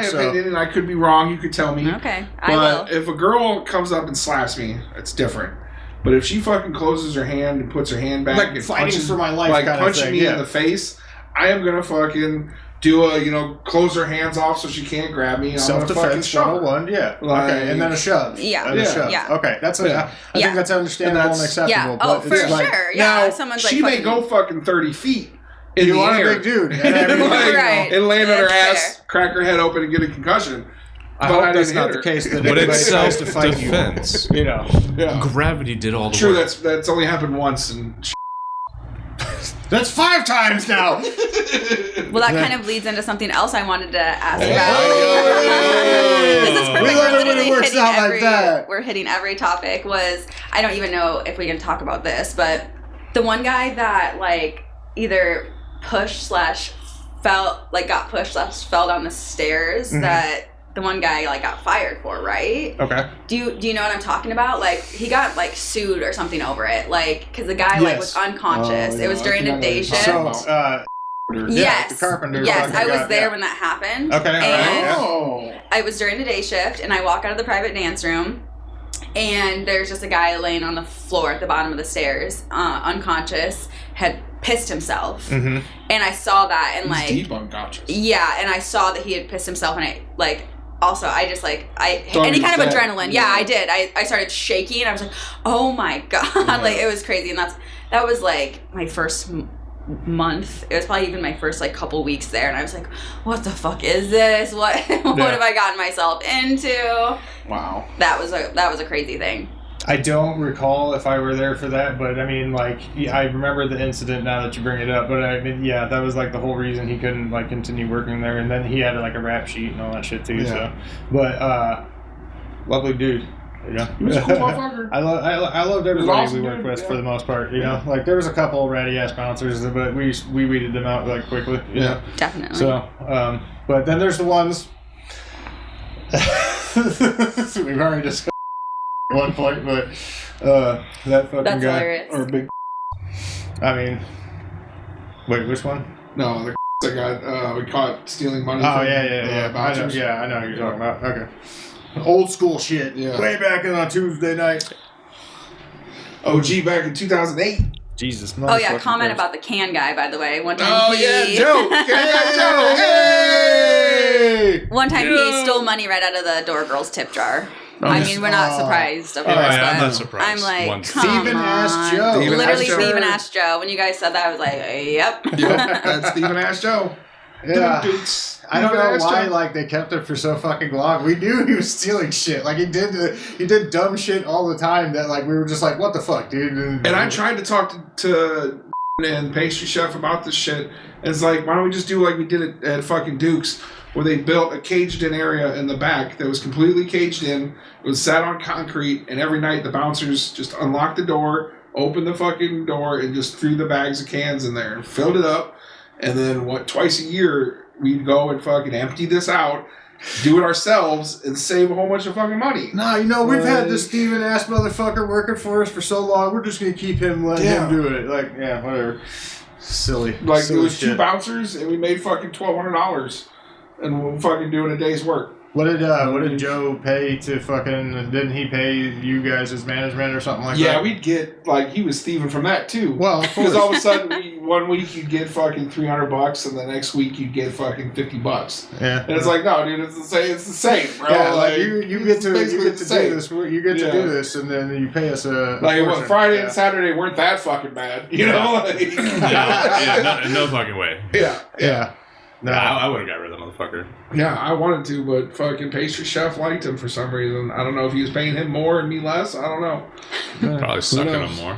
opinion, and I could be wrong, you could tell me. Okay, I will. If a girl comes up and slaps me, it's different. But if she fucking closes her hand and puts her hand back like and fighting punches, for my life, like kind punching of thing, me in the face, I am gonna fucking do a close her hands off so she can't grab me. Self-defense 101, yeah. Like, okay, and then a shove. Yeah. And a shove. Yeah. Okay, that's I think that's understandable and acceptable. Yeah. But for it's like, sure. Yeah. Now, Someone's she like may go fucking 30 feet in you the are air. a big dude. And I mean, Right. And land on her That's ass, crack her head open, and get a concussion. I hope that's not the case. That but it's tries to fight self-defense. You know. Yeah. Gravity did all the True, work. that's only happened once. And that's 5 times now. Well, that kind of leads into something else I wanted to ask Hey. about. This is perfect. We love We're it when it literally works hitting out like every. that. We're hitting every topic. I don't even know if we can talk about this, but the one guy that like either got pushed fell down the stairs. Mm-hmm. That the one guy like got fired for, right? Okay. Do you know what I'm talking about? Like he got like sued or something over it, like because the guy like was unconscious. Oh, it was during a day shift. So, yes, the carpenter. Yes, I was there when that happened. Okay, and I was during the day shift, and I walk out of the private dance room, and there's just a guy laying on the floor at the bottom of the stairs, unconscious, had pissed himself, and I saw that, and he's like deep unconscious. Yeah, and I saw that he had pissed himself, and I like. Also, I just like any kind of adrenaline. Yeah, I did. I started shaking. I was like, "Oh my god!" Like it was crazy, and that was like my first month. It was probably even my first like couple weeks there, and I was like, "What the fuck is this? What what have I gotten myself into?" Wow, that was a crazy thing. I don't recall if I were there for that, but I mean, like, I remember the incident now that you bring it up. But I mean, yeah, that was like the whole reason he couldn't like continue working there, and then he had like a rap sheet and all that shit too. Yeah. So, but lovely dude. You know, he was a cool motherfucker. I loved everybody awesome, we worked with for the most part. You Yeah. know, like there was a couple ratty ass bouncers, but we weeded them out like quickly. You know? Definitely. So, but then there's the ones we've already discussed at one point, but that fucking That's guy hilarious. Or big. I mean, wait, which one? No, the that got we caught stealing money. Oh from, yeah. bouncers. I know who you're talking about. Okay, old school shit. Yeah. Way back on Tuesday night. OG back in 2008. Jesus. Oh yeah, comment about the can guy, by the way. One time Joe. Joe. Hey. One time he stole money right out of the door girl's tip jar. I mean, we're not surprised, of course. I'm but not surprised. I'm like, Once. come Stephen on. asked Joe. Literally Ask Joe. Stephen asked Joe. When you guys said that, I was like, yep. Yep, that's Stephen Ash Joe. Yeah. I don't know Stephen Ash why Joe. like they kept it for so fucking long. We knew he was stealing shit. Like he did dumb shit all the time that like we were just like, what the fuck, dude? And I tried to talk to and pastry chef about this shit. And it's like, why don't we just do like we did it at fucking Duke's, where they built a caged-in area in the back that was completely caged in. It was sat on concrete, and every night the bouncers just unlocked the door, opened the fucking door, and just threw the bags of cans in there and filled it up. And then twice a year we'd go and fucking empty this out, do it ourselves, and save a whole bunch of fucking money. Nah, you know, we've had this Steven ass motherfucker working for us for so long, we're just gonna keep him, let him do it. Like, yeah, whatever. Silly. Like, silly it was shit. 2 bouncers, and we made fucking $1,200. And we're fucking doing a day's work. What did Joe pay to fucking? Didn't he pay you guys as management or something like that? Yeah, we'd get like he was thieving from that too. Well, because all of a sudden, one week you'd get fucking $300, and the next week you'd get fucking $50. Yeah, and it's like, no, dude, it's the same. It's the same, bro. Yeah, like you get to do this. You get to do this, and then you pay us a like Friday and Saturday weren't that fucking bad, you know? Like, no fucking way. Yeah. No, I would have got rid of the motherfucker. Yeah, I wanted to, but fucking pastry chef liked him for some reason. I don't know if he was paying him more and me less. I don't know. Probably sucking him more.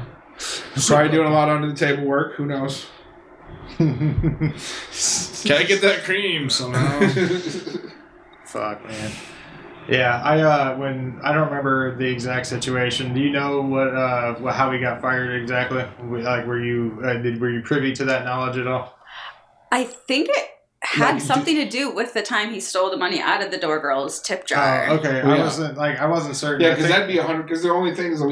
Probably doing a lot under the table work. Who knows? Can I get that cream somehow? Fuck, man. Yeah, I don't remember the exact situation. Do you know what how he got fired exactly? Like, were you privy to that knowledge at all? I think it had something to do with the time he stole the money out of the door girl's tip jar. Oh, okay. I wasn't certain. Yeah, because that'd be 100. Because the only thing is that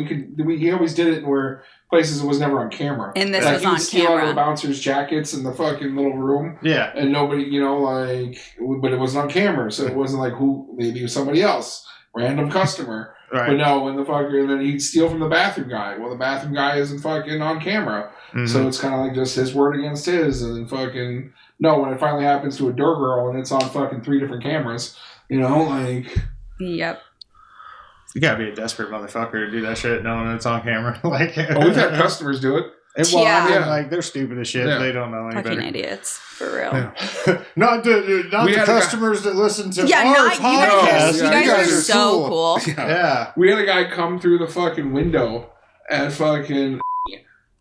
he always did it where places it was never on camera. And this like, was he would on steal camera. out of the bouncers' jackets in the fucking little room. Yeah. And nobody, but it wasn't on camera, so it wasn't like maybe it was somebody else, random customer. Right. But no, when the fucker, and then he'd steal from the bathroom guy. Well, the bathroom guy isn't fucking on camera. Mm-hmm. So it's kind of like just his word against his, and then fucking no, when it finally happens to a door girl and it's on fucking 3 different cameras, like. Yep. You gotta be a desperate motherfucker to do that shit knowing it's on camera. Like, we've had customers do it. Like they're stupid as shit. Yeah. They don't know any Fucking better. idiots, for real. Yeah. not the customers that listen to our podcast. You guys are so cool. Yeah. We had a guy come through the fucking window at fucking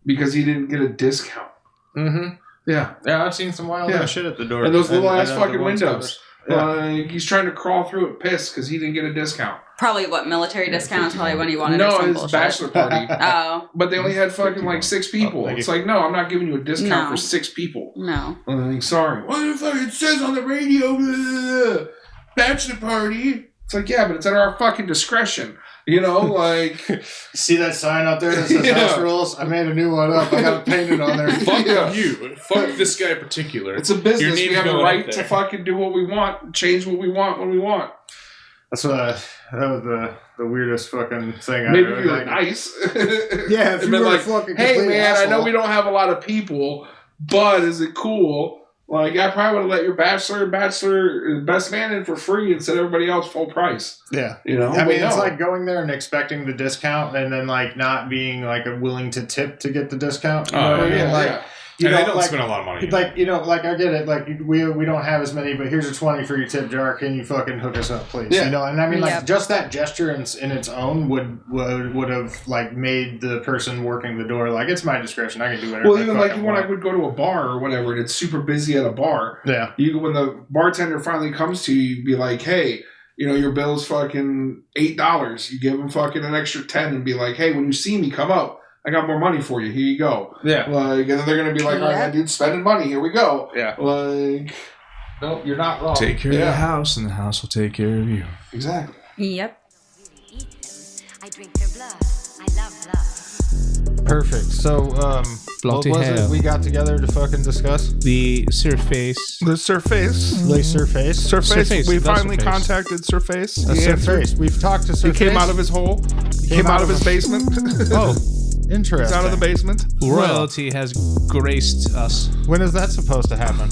because he didn't get a discount. Mm-hmm. Yeah. Yeah, I've seen some wild ass shit at the door. And those little ass fucking ones windows. Like, he's trying to crawl through it pissed because he didn't get a discount. Probably military discount is probably when he wanted No, some his bullshit. bachelor party. Oh. But they only had fucking like 6 people. It's like, no, I'm not giving you a discount for 6 people. No. I'm like, sorry. What the fuck? It says on the radio, bachelor party. It's like, yeah, but it's at our fucking discretion. Like... See that sign out there that says house rules? I made a new one up. I got it painted on there. Fuck you. Fuck this guy in particular. It's a business. We have the right to fucking do what we want, change what we want when we want. That's that was the weirdest fucking thing. Maybe if you were nice. Yeah, if you were like, fucking hey man, asshole. I know we don't have a lot of people, but is it cool? Like, I probably would have let your bachelor, best man in for free and said everybody else full price. Yeah. I mean, it's like going there and expecting the discount and then, like, not being, like, willing to tip to get the discount. You know what I mean? Like, they don't spend a lot of money. Like, I get it. Like, we don't have as many, but here's a 20 for your tip jar. Can you fucking hook us up, please? Yeah. And I mean, like, just that gesture in its own would have, like, made the person working the door, like, it's my discretion. I can do whatever. Well, even like when I would go to a bar or whatever, and it's super busy at a bar. Yeah. When the bartender finally comes to you, you'd be like, hey, your bill's fucking $8. You give them fucking an extra 10 and be like, hey, when you see me, come up. I got more money for you. Here you go. Yeah. Like, and then they're going to be like, all right, that dude's spending money. Here we go. Yeah. Like, nope, you're not wrong. Take care of the house, and the house will take care of you. Exactly. Yep. I drink their blood. I love love. Perfect. So, what was it we got together to fucking discuss? The Surface. The Surface. Le Surface. Surface. We finally contacted Surface. Surface. We've talked to Surface. He came out of his hole. He came out of his basement. Oh, interesting. He's out of the basement. Royalty has graced us. When is that supposed to happen?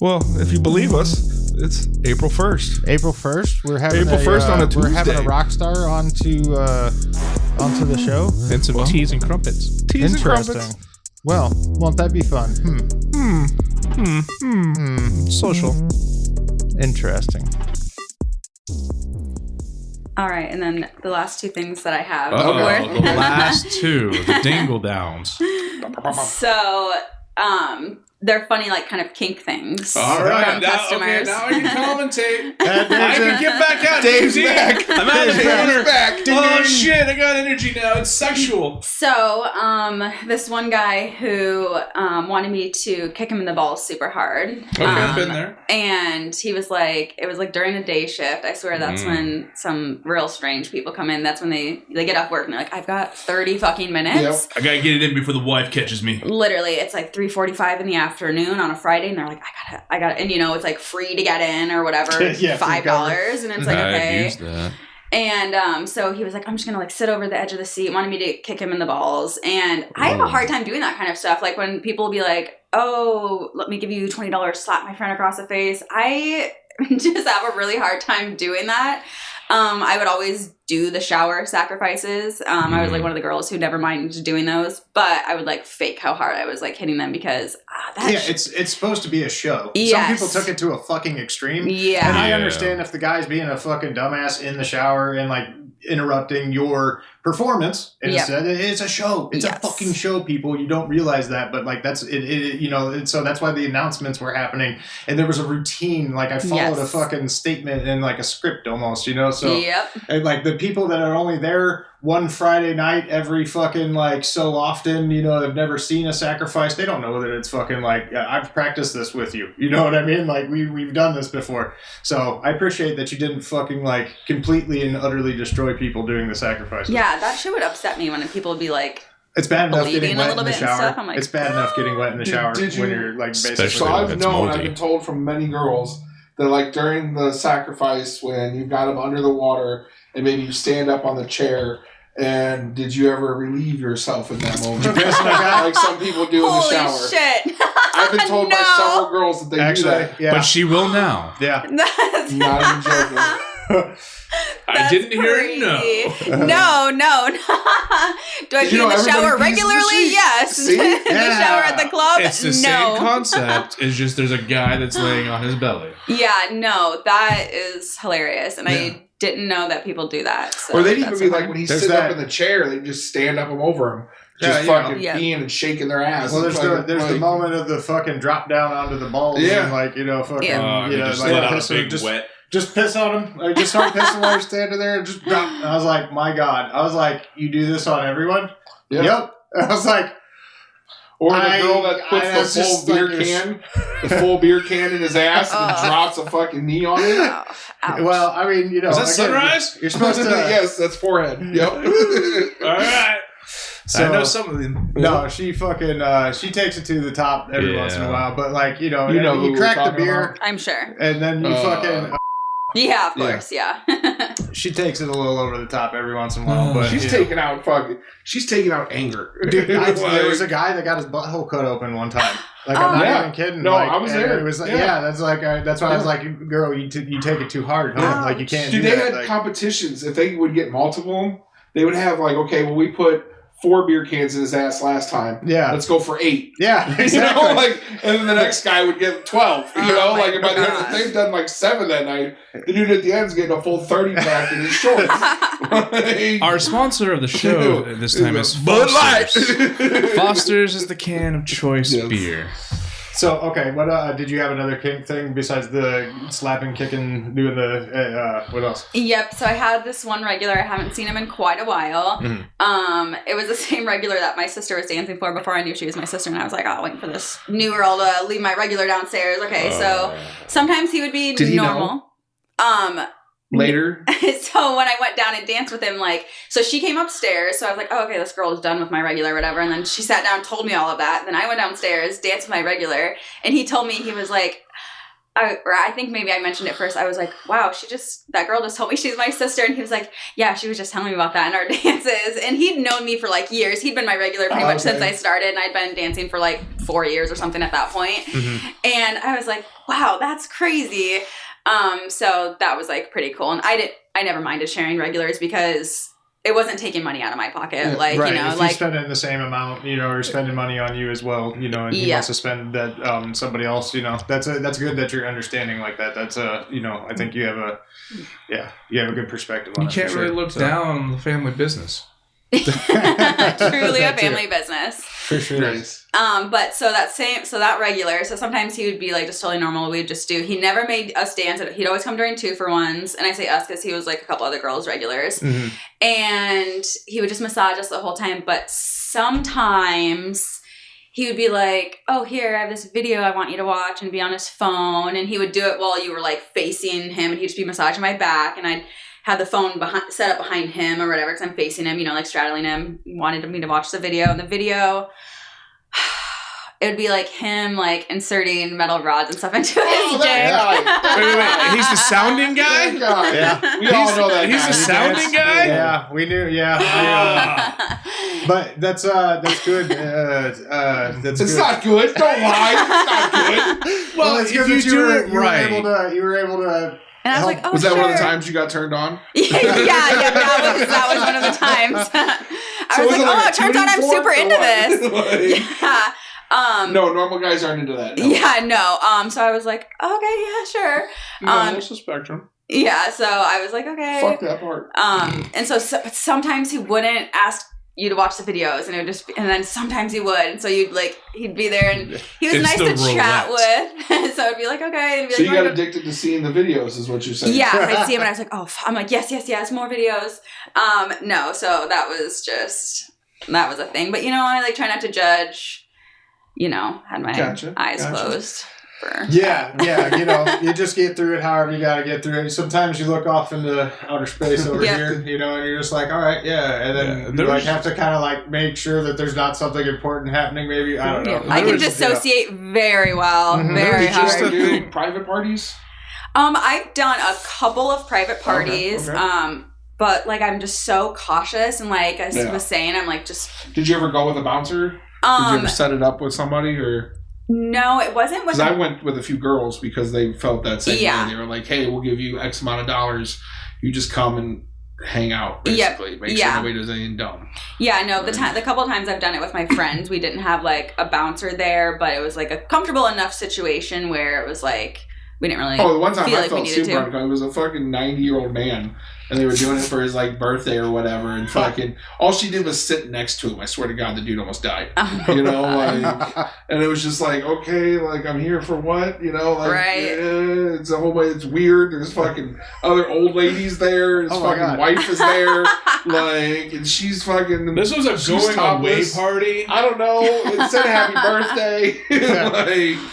Well, if you believe us, it's April 1st. April 1st? We're having April 1st on a Tuesday. We're having a rock star onto the show. And some teas and crumpets. Teas and Interesting. crumpets. Well, won't that be fun? Social. Interesting. All right, and then the last 2 things that I have. The last 2. The dingle downs. So, they're funny, like, kind of kink things. All right, from customers. now I can commentate. I can get back out. Dave's back. I'm out of the corner. Back. Oh shit! I got energy now. It's sexual. So, this one guy who wanted me to kick him in the balls super hard. Okay, I've been there. And he was like, it was like during a day shift. I swear that's when some real strange people come in. That's when they get off work and they're like, I've got 30 fucking minutes. I gotta get it in before the wife catches me. Literally, it's like 3:45 in the afternoon. afternoon on a Friday, and they're like, I gotta, and it's like free to get in or whatever, Yeah, $5, and it's like, okay. I'd use that. And so he was like, I'm just gonna like sit over the edge of the seat, wanted me to kick him in the balls, and I have a hard time doing that kind of stuff. Like when people will be like, oh, let me give you $20, slap my friend across the face. I just have a really hard time doing that. I would always do the shower sacrifices. I was like one of the girls who never minded doing those, but I would like fake how hard I was like hitting them because it's supposed to be a show. Yes. Some people took it to a fucking extreme. Yeah. And I understand if the guy's being a fucking dumbass in the shower and like interrupting your performance. Instead, it's a show. It's a fucking show, people. You don't realize that, but like that's it. So that's why the announcements were happening, and there was a routine. Like I followed a fucking statement and like a script almost, So and like the people that are only there one Friday night every fucking like so often, have never seen a sacrifice. They don't know that it's fucking like I've practiced this with you. You know what I mean? Like we've done this before. So I appreciate that you didn't fucking like completely and utterly destroy people doing the sacrifices. Yeah, that shit would upset me when people would be like, it's bad enough getting wet in the bit and shower. stuff. I'm like, it's bad enough getting wet in the shower when you're like basically. So I've been told from many girls that like during the sacrifice when you've got them under the water and maybe you stand up on the chair. And did you ever relieve yourself in that moment? Like some people do in the shower. Holy shit. I've been told by several girls that they do that. Yeah. But she will now. Yeah. Not even joking. I didn't hear it, no. No. Do I be in the shower regularly? Yes. See? In the shower at the club? It's the same concept. It's just there's a guy that's laying on his belly. Yeah, no. That is hilarious. And I didn't know that people do that. So or they'd even be like when he's sitting up in the chair, they just stand up over him. Just fucking peeing and shaking their ass. Well, there's the moment of the fucking drop down onto the balls and like, fucking, just piss on him. Like, just start pissing while you're standing there and just drop. And I was like, my God. I was like, you do this on everyone? Yep. I was like, or the girl that puts the full beer can in his ass and drops a fucking knee on it. Well, I mean, is that sunrise? You're supposed to. Yes, that's forehead. Yep. All right. So, I know some of them. No, she fucking she takes it to the top every once in a while, but like you crack the beer. About? I'm sure. And then you fucking. Yeah, of course, yeah. She takes it a little over the top every once in a while, but she's taking out anger. Dude, there was a guy that got his butthole cut open one time. Like I'm not even kidding. No, I was there. It was like, that's like that's why I was like, girl, you take it too hard. Huh? Like you can't. Dude, they had competitions. If they would get multiple, they would have like, okay, well we put 4 beer cans in his ass last time. Yeah. Let's go for 8. Yeah, exactly. And then the next guy would get 12. By the end, they've done like 7 that night. The dude at the end's getting a full 30 pack in his shorts. Our sponsor of the show this time is Bud Light. Foster's is the can of choice beer. So, okay, what did you have another kink thing besides the slapping, kicking, doing the, what else? Yep, so I had this one regular. I haven't seen him in quite a while. Mm-hmm. It was the same regular that my sister was dancing for before I knew she was my sister, and I was like, waiting for this new girl to leave my regular downstairs. Okay, so sometimes he would be normal. Later. So when I went down and danced with him, so she came upstairs. So I was like, oh, okay, this girl is done with my regular or whatever. And then she sat down, told me all of that. Then I went downstairs, danced with my regular. And he told me, he was like, I think maybe I mentioned it first. I was like, wow, that girl just told me she's my sister. And he was like, yeah, she was just telling me about that in our dances. And he'd known me for years. He'd been my regular pretty much since I started. And I'd been dancing for 4 years or something at that point. Mm-hmm. And I was like, wow, that's crazy. So that was pretty cool. And I never minded sharing regulars because it wasn't taking money out of my pocket. Right. If you're spending the same amount, or spending money on you as well, and he wants to spend that, somebody else, that's good that you're understanding like that. That's I think you have a good perspective on it. You can't really look down on the family business. Truly a family business. For sure. Nice. But so that regular, so sometimes he would be just totally normal. We'd just he never made us dance. He'd always come during 2-for-1s. And I say us because he was a couple other girls regulars. Mm-hmm. And he would just massage us the whole time. But sometimes he would be like, oh, here, I have this video I want you to watch, and be on his phone. And he would do it while you were facing him, and he'd just be massaging my back. And I'd have the phone set up behind him or whatever, because I'm facing him, straddling him. He wanted me to watch the video. And the video, it would be like him like inserting metal rods and stuff into his dick. Wait. He's the sounding guy? Yeah. We all know that He's guy. the sounding guy? Yeah, we knew. Yeah. But that's good. That's It's good. not good. Don't lie. It's not good. Well, it's good that you were able to. And I was like, oh, Was that sure. one of the times you got turned on? yeah, that was one of the times. I was like, oh, it turns out I'm super into this. Yeah. No, normal guys aren't into that. No. Yeah, no. So I was like, okay, yeah, sure. No, there's a spectrum. Yeah, so I was like, okay. Fuck that part. And so sometimes he wouldn't ask you to watch the videos, and it would just and then sometimes he would, and so he'd be there, and he was nice to chat with. So I'd be like, okay. And be so like, you got addicted to seeing the videos, is what you're saying? Yeah, I'd see him, and I was like, oh, I'm like, yes, more videos. No, so that was a thing. But I like try not to judge. Had my eyes closed. Yeah, you just get through it however you got to get through it. Sometimes you look off into outer space over here, and you're just like, all right, and then you have to kind of like make sure that there's not something important happening. Maybe I don't know. I can dissociate very well, very hard. Just do private parties. I've done a couple of private parties. Okay. But like I'm just so cautious, and like I was saying, I'm like just. Did you ever go with a bouncer? Did you ever set it up with somebody or? No, it wasn't. Because I went with a few girls because they felt that same way. They were like, "Hey, we'll give you X amount of dollars. You just come and hang out, basically. Make sure nobody does anything dumb." Yeah, no. The couple of times I've done it with my friends, we didn't have like a bouncer there, but it was like a comfortable enough situation where it was like we didn't really. Oh, the one time feel I like felt super uncomfortable. It was a fucking 90-year-old man. And they were doing it for his like birthday or whatever, and fucking all she did was sit next to him. I swear to God, the dude almost died. And it was just like, okay, like I'm here for what, it's a whole way. It's weird. There's fucking other old ladies there. His fucking wife is there, and she's fucking. This was a going away party. I don't know. It said happy birthday,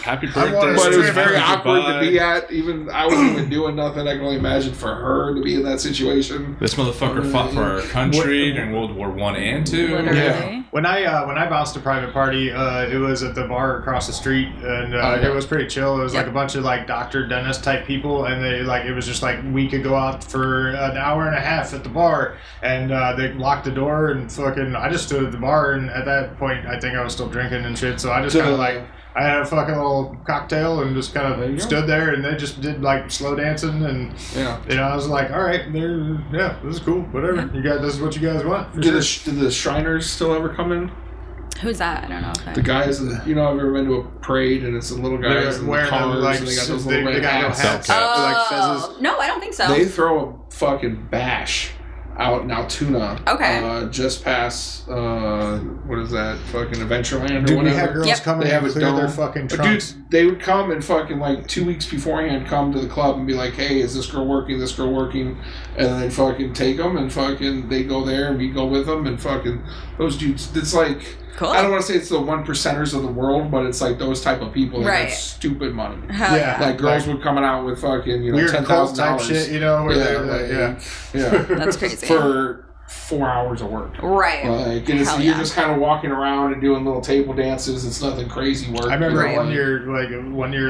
happy birthday, but it was very awkward to be at. Even I wasn't even doing nothing. I can only imagine for her to be in that situation. This motherfucker fought for our country during World War I and II. Yeah. When I bounced a private party, it was at the bar across the street, and it was pretty chill. It was like a bunch of like doctor, dentist type people, and they it was just like we could go out for an hour and a half at the bar, and they locked the door and fucking. I just stood at the bar, and at that point, I think I was still drinking and shit. So I just kind of I had a fucking little cocktail and just kind of stood there, and they just did like slow dancing, and I was like, all right, this is cool, whatever. This is what you guys want. Did the Shriners still ever come in? Who's that? I don't know. Okay. The guys, have you ever been to a parade and it's the little guys in the cars and they got those little red hats? Like fezzes. No, I don't think so. They throw a fucking bash out in Altoona. Okay. Just past, what is that? Fucking Adventureland or Dude, whatever. we had girls come in and clear their fucking trunks. Dude, they would come and fucking like 2 weeks beforehand come to the club and be like, hey, is this girl working? And then they'd fucking take them and fucking they go there and we go with them and fucking those dudes. It's like, cool. I don't want to say it's the 1%ers of the world, but it's like those type of people that have stupid money. Hell yeah. Like girls would coming out with fucking, weird $10,000 type shit, where That's crazy. For 4 hours of work. Right. Like, and you're just kind of walking around and doing little table dances. It's nothing crazy work. I remember one year,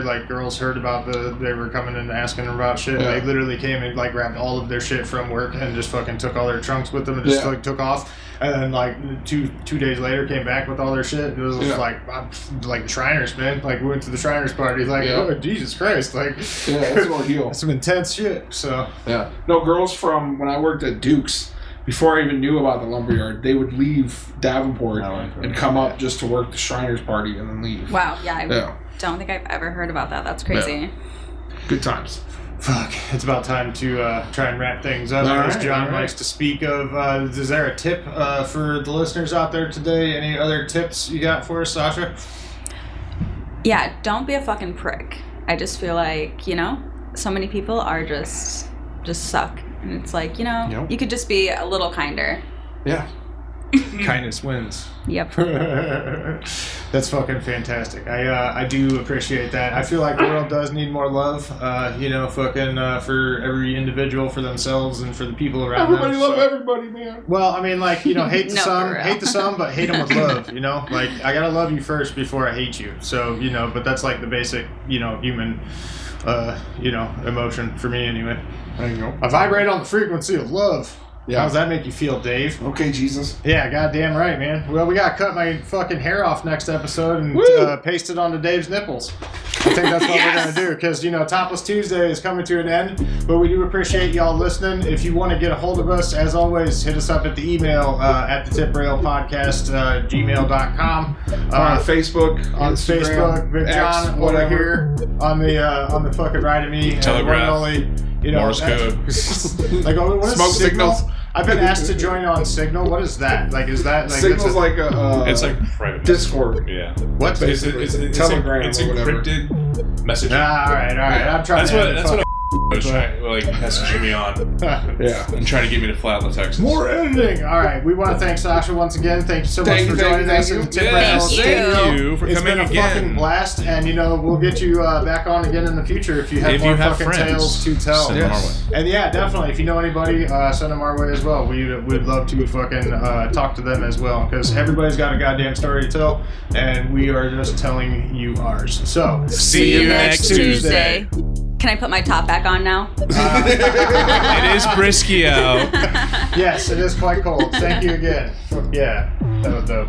like girls heard about they were coming in and asking them about shit. Yeah. They literally came and like grabbed all of their shit from work and just fucking took all their trunks with them and just like took off. And then like two days later came back with all their shit. It was just like Shriners, man. Like we went to the Shriners party. Like, oh Jesus Christ. Like that's an ordeal. That's some intense shit. So no, girls from when I worked at Duke's, before I even knew about the lumberyard, they would leave Davenport and come up just to work the Shriners party and then leave. Wow, I don't think I've ever heard about that. That's crazy. Yeah. Good times. Fuck, it's about time to try and wrap things up. As John likes to speak of, is there a tip for the listeners out there today? Any other tips you got for us, Sasha? Yeah, don't be a fucking prick. I just feel like, so many people are just suck. And it's like, you could just be a little kinder. Yeah. Kindness wins. Yep. That's fucking fantastic. I do appreciate that. I feel like the world does need more love. For every individual, for themselves, and for the people around Everybody them. love everybody, man. Well, I mean, like, hate the No, for real. hate the some, but hate them with love. Like, I gotta love you first before I hate you. So, but that's like the basic, human, emotion for me anyway. There you go. I vibrate on the frequency of love. Yeah. How does that make you feel, Dave? Okay, Jesus. Yeah, goddamn right, man. Well, we gotta cut my fucking hair off next episode and paste it onto Dave's nipples. I think that's what we're gonna do because Topless Tuesday is coming to an end. But we do appreciate y'all listening. If you want to get a hold of us, as always, hit us up at the email at the tiprailpodcast gmail.com. On Facebook, on Instagram, Facebook, Big John X, over whatever. here on the fucking right of me. Telegraph. Only, Morse code. Like, what is Smoke Signal? signals. I've been asked to join on Signal. What is that? Like, is that like Signal's like a It's like private. Discord. Yeah. what? Basically. It's Telegram It's or whatever. encrypted messaging. All right. I'm trying. That's what was messaging me on Yeah. and trying to get me to fly out to Texas. More editing. All right. We want to thank Sasha once again. Thank you so much for joining us in the Tip Yes, Rail thank Studio. you for It's coming been a again. fucking blast, and we'll get you back on again in the future if you have more fucking tales to tell. send them our way. And yeah, definitely. If you know anybody, send them our way as well. We'd love to fucking talk to them as well because everybody's got a goddamn story to tell, and we are just telling you ours. So See you next Tuesday. Can I put my top back on now? It is brisky out. Yes, it is quite cold. Thank you again. Yeah, that was dope.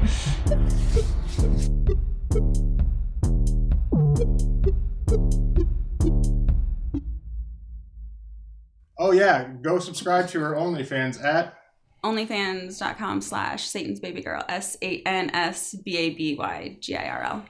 Oh yeah, go subscribe to our OnlyFans at OnlyFans.com/SatansBabyGirl. SANSBABYGIRL.